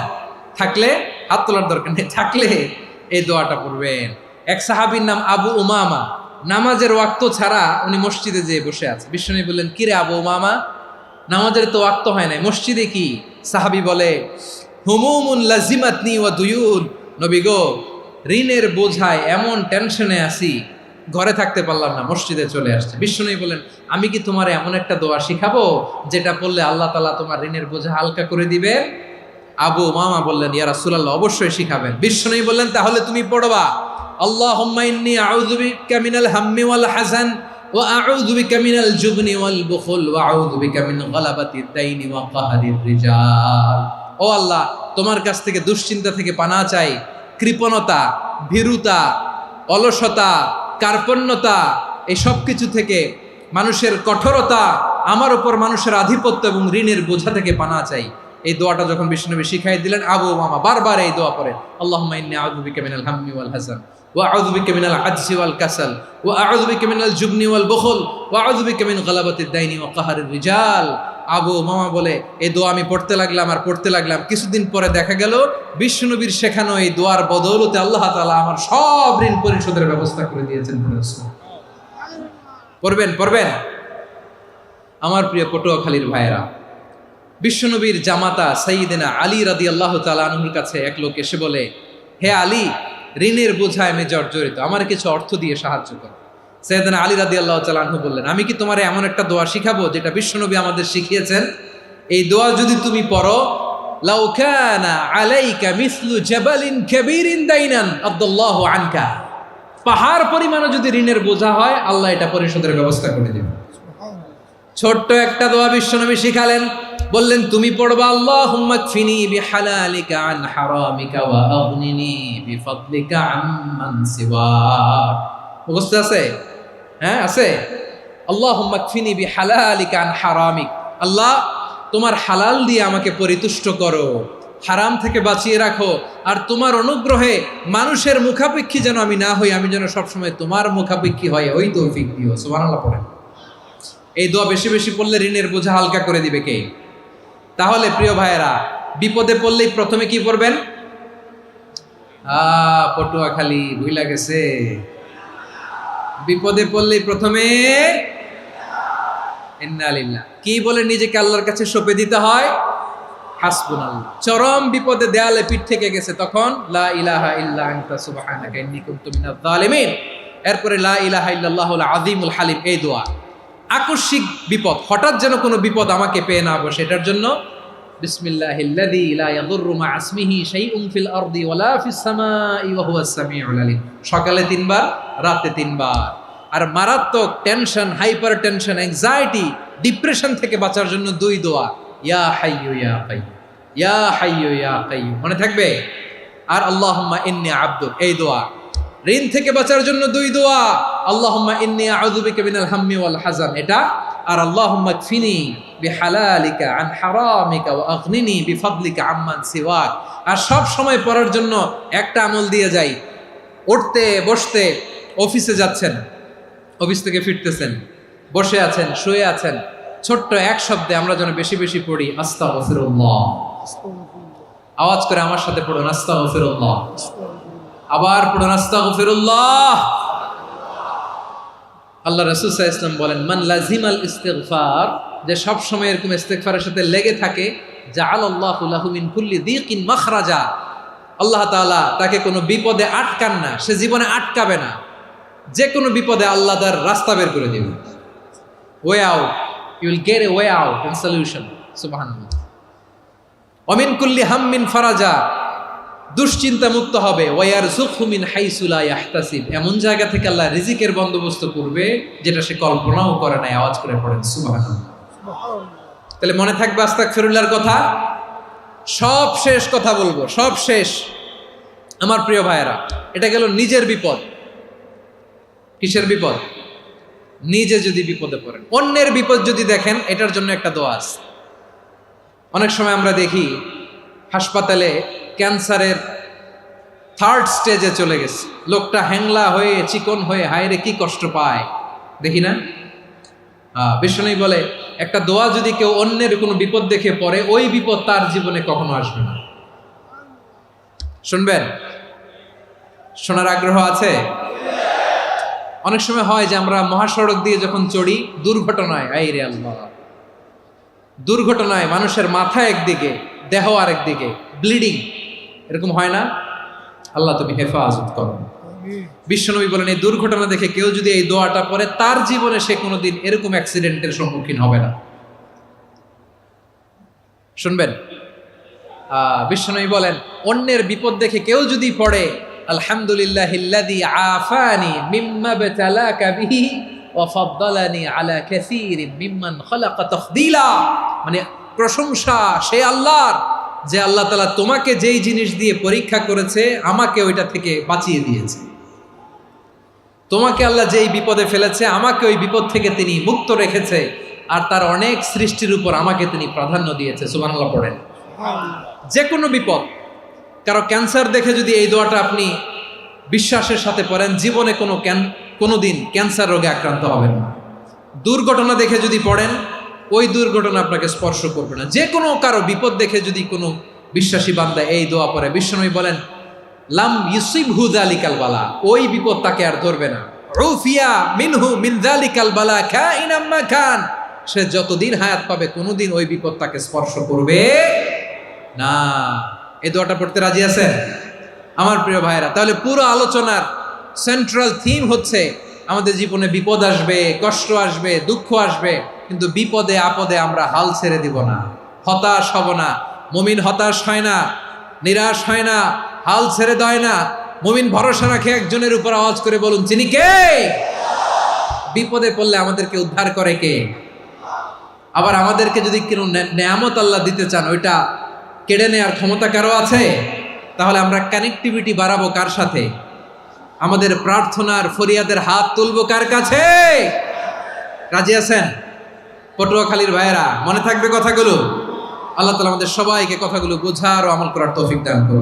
থাকলে হাত তোলার দরকার নেই, থাকলে এই দোয়াটা পড়বেন। এক সাহাবীর নাম আবু উমামা, নামাজের ওয়াক্ত ছাড়া উনি মসজিদে যেয়ে বসে আছে। বিশ্বনবী বললেন, কিরে আবু উমামা, নামাজের তো ওয়াক্ত হয় নাই, মসজিদে কি? সাহাবী বলে, হুমুমুন লাজিমাতনি ওয়া দুয়ুন, নবী গো, ঋণের বোঝায় এমন টেনশনে আছি, ঘরে থাকতে পারলাম না, মসজিদে চলে আসছে। বিশ্বনবী বলেন, আমি কি তোমার এমন একটা দোয়া শিখাবো যেটা পড়লে আল্লাহ তাআলা তোমার ঋণের বোঝা হালকা করে দিবে? আবু উমামা বললেন, ইয়া রাসূলুল্লাহ, অবশ্যই শিখাবেন। বিশ্বনবী বললেন, তাহলে তুমি পড়বা, আল্লাহুম্মা ইন্নী আউযু বিকা মিনাল হাম্মি ওয়াল হাযান ওয়া আউযু বিকা মিনাল জুবনি ওয়াল বুখল ওয়া আউযু বিকা মিন গালাবাতিদ দাইনি ওয়া কাহরির রিজাল। ও আল্লাহ, তোমার কাছ থেকে দুশ্চিন্তা থেকে পানাহ চাই, কৃপণতা, ভীরুতা, অলসতা, কার্পণ্যতা, এই সব কিছু থেকে, মানুষের কঠোরতা, আমার উপর মানুষের আধিপত্য এবং ঋণের বোঝা থেকে পানাহ চাই। এই দোয়াটা যখন বিশ্বনবী শিখাই দিলেন, আবু উমামা বারবার এই দোয়া পড়েন, আল্লাহুম্মা ইন্নী আউযু বিকা মিনাল হাম্মি ওয়াল হাযান ওয়া আউযু বিকা মিনাল আজজি ওয়াল কাসাল ওয়া আউযু বিকা মিনাল জুবনি ওয়াল বুখল ওয়া আউযু বিকা মিন গালাবাতিদ দাইনি ওয়া কাহরির রিজাল। আবু উমামা বলে, এই দোয়া আমি পড়তে লাগলাম আর পড়তে লাগলাম, কিছুদিন পরে দেখা গেল বিশ্বনবীর শেখানো এই দোয়ার বদৌলতে আল্লাহ তাআলা আমার সব ঋণ পরিশোধের ব্যবস্থা করে দিয়েছেন। পড়বেন, পড়বেন। আমার প্রিয় পটুয়াখালীর ভাইয়েরা, বিশ্বনবীর জামাতা সাইয়্যিদিনা আলী রাদিয়াল্লাহু তাআলা আনহুর কাছে এক লোক এসে বলে, হে আলী, ঋণের বোঝায় আমি জর্জরিত, আমার কিছু অর্থ দিয়ে সাহায্য করো। সাইয়্যিদিনা আলী রাদিয়াল্লাহু তাআলা আনহু বললেন, আমি কি তোমার এমন একটা দোয়া শিখাবো যেটা বিশ্বনবী আমাদের শিখিয়েছেন? এই দোয়া যদি তুমি পড়ো, লাউ কানা আলাইকা মিসলু জাবালিন কাবীরিন দাইনান আদাল্লাহু আনকা, পাহাড় পরিমাণও যদি ঋণের বোঝা হয়, আল্লাহ এটা পরিশোধের ব্যবস্থা করে দেবে। ছোট্ট একটা দোয়া বিশ্বনবী শিখালেন, বললেন, তুমি পড়বা, আল্লাহুম্মা কফিনি বিহালালিকা আন হারামিকা ওয়া আগনিনি বিফাদলিকা আম্মান সিওয়াক। মুখস্থ আছে? হ্যাঁ, আছে। আল্লাহুম্মা কফিনি বিহালালিকা আন হারামিক, আল্লাহ তোমার হালাল দিয়ে আমাকে পরিতুষ্ট করো, হারাম থেকে বাঁচিয়ে রাখো, আর তোমার অনুগ্রহে মানুষের মুখাপেক্ষী যেন আমি না হই, আমি যেন সবসময় তোমার মুখাপেক্ষী হয়, ওই তৌফিক দিও। সুবহানাল্লাহ পড়েন। এই দোয়া বেশি বেশি পড়লে ঋণের বোঝা হালকা করে দিবে কে? তাহলে প্রিয় ভাইয়েরা, বিপদে পড়লেই প্রথমে কি পড়বেন? পটুয়াখালী ভুইলা গেছে। বিপদে পড়লেই প্রথমে ইন্না লিল্লাহ কি বলে নিজেকে আল্লাহর কাছে সঁপে দিতে হয়? হাসবুনাল্লাহ। চরম বিপদে দেয়ালে পিঠ থেকে গেছে, তখন লা ইলাহা ইল্লা আনতা সুবহানাকা ইন্নী কুনতু মিনাজ জালিমিন। এরপরে লা ইলাহা ইল্লাল্লাহুল আযীমুল হালিম, এই দোয়া। আকস্মিক বিপদ, হঠাৎ যেন কোনো বিপদ আমাকে পেয়ে না বসে, এটার জন্য বিসমিল্লাহিল্লাযী লা ইয়াদুররু মা ইসমিহি শাইউন ফিল আরদি ওয়ালা ফিস সামাই ওয়া হুয়াস সামিউল আলীম। সকালে 3 বার, রাতে 3 বার। আর মারাত্মক tension, hyper tension, anxiety, depression থেকে বাঁচার জন্য 2 দোয়া, ইয়া হাইয়্যু ইয়া কাইয়্যুম, ইয়া হাইয়্যু ইয়া কাইয়্যুম, মনে থাকবে? আর আল্লাহুম্মা ইন্নী আবদুক, এই দোয়া। ঋণ থেকে বাঁচার জন্য 2 দোয়া, আল্লাহুম্মা ইন্নী আউযু বিকা মিনাল হাম্মি ওয়াল হাযান, এটা। আর আল্লাহুম্মা কফিনি বিহালালিকা আন হারামিকা ওয়া আগনিনি বিফাদলিকা আম্মান সিওয়াক। আর সব সময় পড়ার জন্য একটা আমল দিয়ে যাই, উঠতে বসতে, অফিসে যাচ্ছেন, অফিস থেকে ফিরতেছেন, বসে আছেন, শুয়ে আছেন, ছোট্ট এক শব্দে আমরা যেন বেশি বেশি পড়ি আস্তাগফিরুল্লাহ। আওয়াজ করে আমার সাথে পড়ুন আস্তাগফিরুল্লাহ। আবার পড়ুন আস্তাগফিরুল্লাহ। আল্লাহ রাসূল সাল্লাল্লাহু আলাইহি ওয়াসাল্লাম বলেন, মান লাজিমাল ইস্তিগফার, যে সব সময় এরকম ইস্তিগফারের সাথে লেগে থাকে, জাআলাল্লাহু লাহু মিন কুল্লি দীকিন মাখরাজা, আল্লাহ তাআলা তাকে কোনো বিপদে আটকান না, সে জীবনে আটকাবে না। যে কোনো বিপদে আল্লাহ তার রাস্তা বের করে দিবে, way out, you will get a way out and solution. সুবহানাল্লাহ। ওয়া মিন কুল্লি হাম্মিন ফারাজা, দুশ্চিন্তা মুক্ত হবে। ওয়ারযুকহু মিন হাইসু লা ইয়াহতাসিব, এমন জায়গা থেকে আল্লাহ রিজিকের বন্দোবস্ত করবে যেটা সে কল্পনাও করে নাই। আওয়াজ করে পড়েন সুবহানাল্লাহ। তাহলে মনে থাকবে আস্তাগফিরুল্লাহর কথা। সব শেষ কথা বলবো, সব শেষ আমার প্রিয় ভাইয়েরা। এটা গেল নিজের বিপদ। কিসের বিপদ? নিজে যদি বিপদে পড়েন। অন্যের বিপদ যদি দেখেন, এটার জন্য একটা দোয়া আছে। অনেক সময় আমরা দেখি হাসপাতালে ক্যান্সারের 3rd স্টেজে চলে গেছে, লোকটা হ্যাংলা হয়ে, চিকন হয়ে, হায়রে কি কষ্ট পায়, দেখি না? বিষ্ণু বলে, একটা দোয়া যদি কেউ অন্যের কোনো বিপদ দেখে পড়ে, ওই বিপদ তার জীবনে কখনো আসবে না। শুনবেন? শোনার আগ্রহ আছে? অনেক সময় হয় যে আমরা মহাসড়ক দিয়ে যখন চড়ি, দুর্ঘটনায়, আইরে আল্লাহ, দুর্ঘটনায় মানুষের মাথা একদিকে, দেহ আরেকদিকে, ব্লিডিং, এরকম হয় না? আল্লাহ তুমি হেফাজত করো। বিশ্বনবী বলেন, এই দুর্ঘটনা দেখে কেউ যদি এই দোয়াটা পড়ে, তার জীবনে সে কোনোদিন এরকম অ্যাক্সিডেন্টের সম্মুখীন হবে না। শুনবেন? বিশ্বনবী বলেন, অন্যের বিপদ দেখে কেউ যদি পড়ে, আলহামদুলিল্লাহিল্লাযী আফানি মিম্মা বাতালাকা বিহি ওয়া ফাদ্দালানি আলা কাসীরিন মিম্মান খালাকা তাফদীলা, মানে প্রশংসা সে আল্লাহর, যে আল্লাহ তাআলা তোমাকে যেই জিনিস দিয়ে পরীক্ষা করেছে, আমাকে ওইটা থেকে বাঁচিয়ে দিয়েছে। তোমাকে আল্লাহ যেই বিপদে ফেলেছে, আমাকে ওই বিপদ থেকে তিনি মুক্ত রেখেছে, আর তার অনেক সৃষ্টির উপর আমাকে তিনি প্রাধান্য দিয়েছে। সুবহানাল্লাহ পড়েন। যে কোনো বিপদ, কারো ক্যান্সার দেখে যদি এই দোয়াটা আপনি বিশ্বাসের সাথে পড়েন, জীবনে কোনোদিন ক্যান্সার রোগে আক্রান্ত হবেন না। দুর্ঘটনা দেখে যদি পড়েন, ওই দুর্ঘটনা আপনাকে স্পর্শ করবে না। যে কোনো কারো বিপদ দেখে যদি কোনো বিশ্বাসী বান্দা এই দোয়া পড়ে, বিশ্বনবী বলেন, লাম ইউসিবহু যালিকাল বালা, ওই বিপদ তাকে আর ধরবে না। উফিয়া মিনহু মিন যালিকাল বালা কাইনাম মা কান, সে যতদিন হায়াত পাবে কোনোদিন ওই বিপদ তাকে স্পর্শ করবে না। এই দোয়াটা পড়তে রাজি আছেন আমার প্রিয় ভাইয়েরা? তাহলে পুরো আলোচনার সেন্ট্রাল থিম হচ্ছে, আমাদের জীবনে বিপদ আসবে, কষ্ট আসবে, দুঃখ আসবে, কিন্তু বিপদে আপদে আমরা হাল ছেড়ে দিব না, হতাশ হব না। মুমিন হতাশ হয় না, নিরাশ হয় না, হাল ছেড়ে দেয় না। মুমিন ভরসা রাখে একজনের উপর। আওয়াজ করে বলুন, যিনি কে? বিপদে পড়লে আমাদেরকে উদ্ধার করে কে? আবার আমাদেরকে যদি কোনো নেয়ামত আল্লাহ দিতে চান, ওইটা কেড়ে নেওয়ার ক্ষমতা কারো আছে? তাহলে আমরা কানেক্টিভিটি বাড়াবো কার সাথে? আমাদের প্রার্থনার ফরিয়াদের হাত তুলবো কার কাছে? রাজি আছেন পটুয়াখালীর ভাইয়েরা? মনে থাকবে কথাগুলো? আল্লাহ তাআলা আমাদের সবাইকে কথাগুলো বোঝার ও আমল করার তৌফিক দান করুন।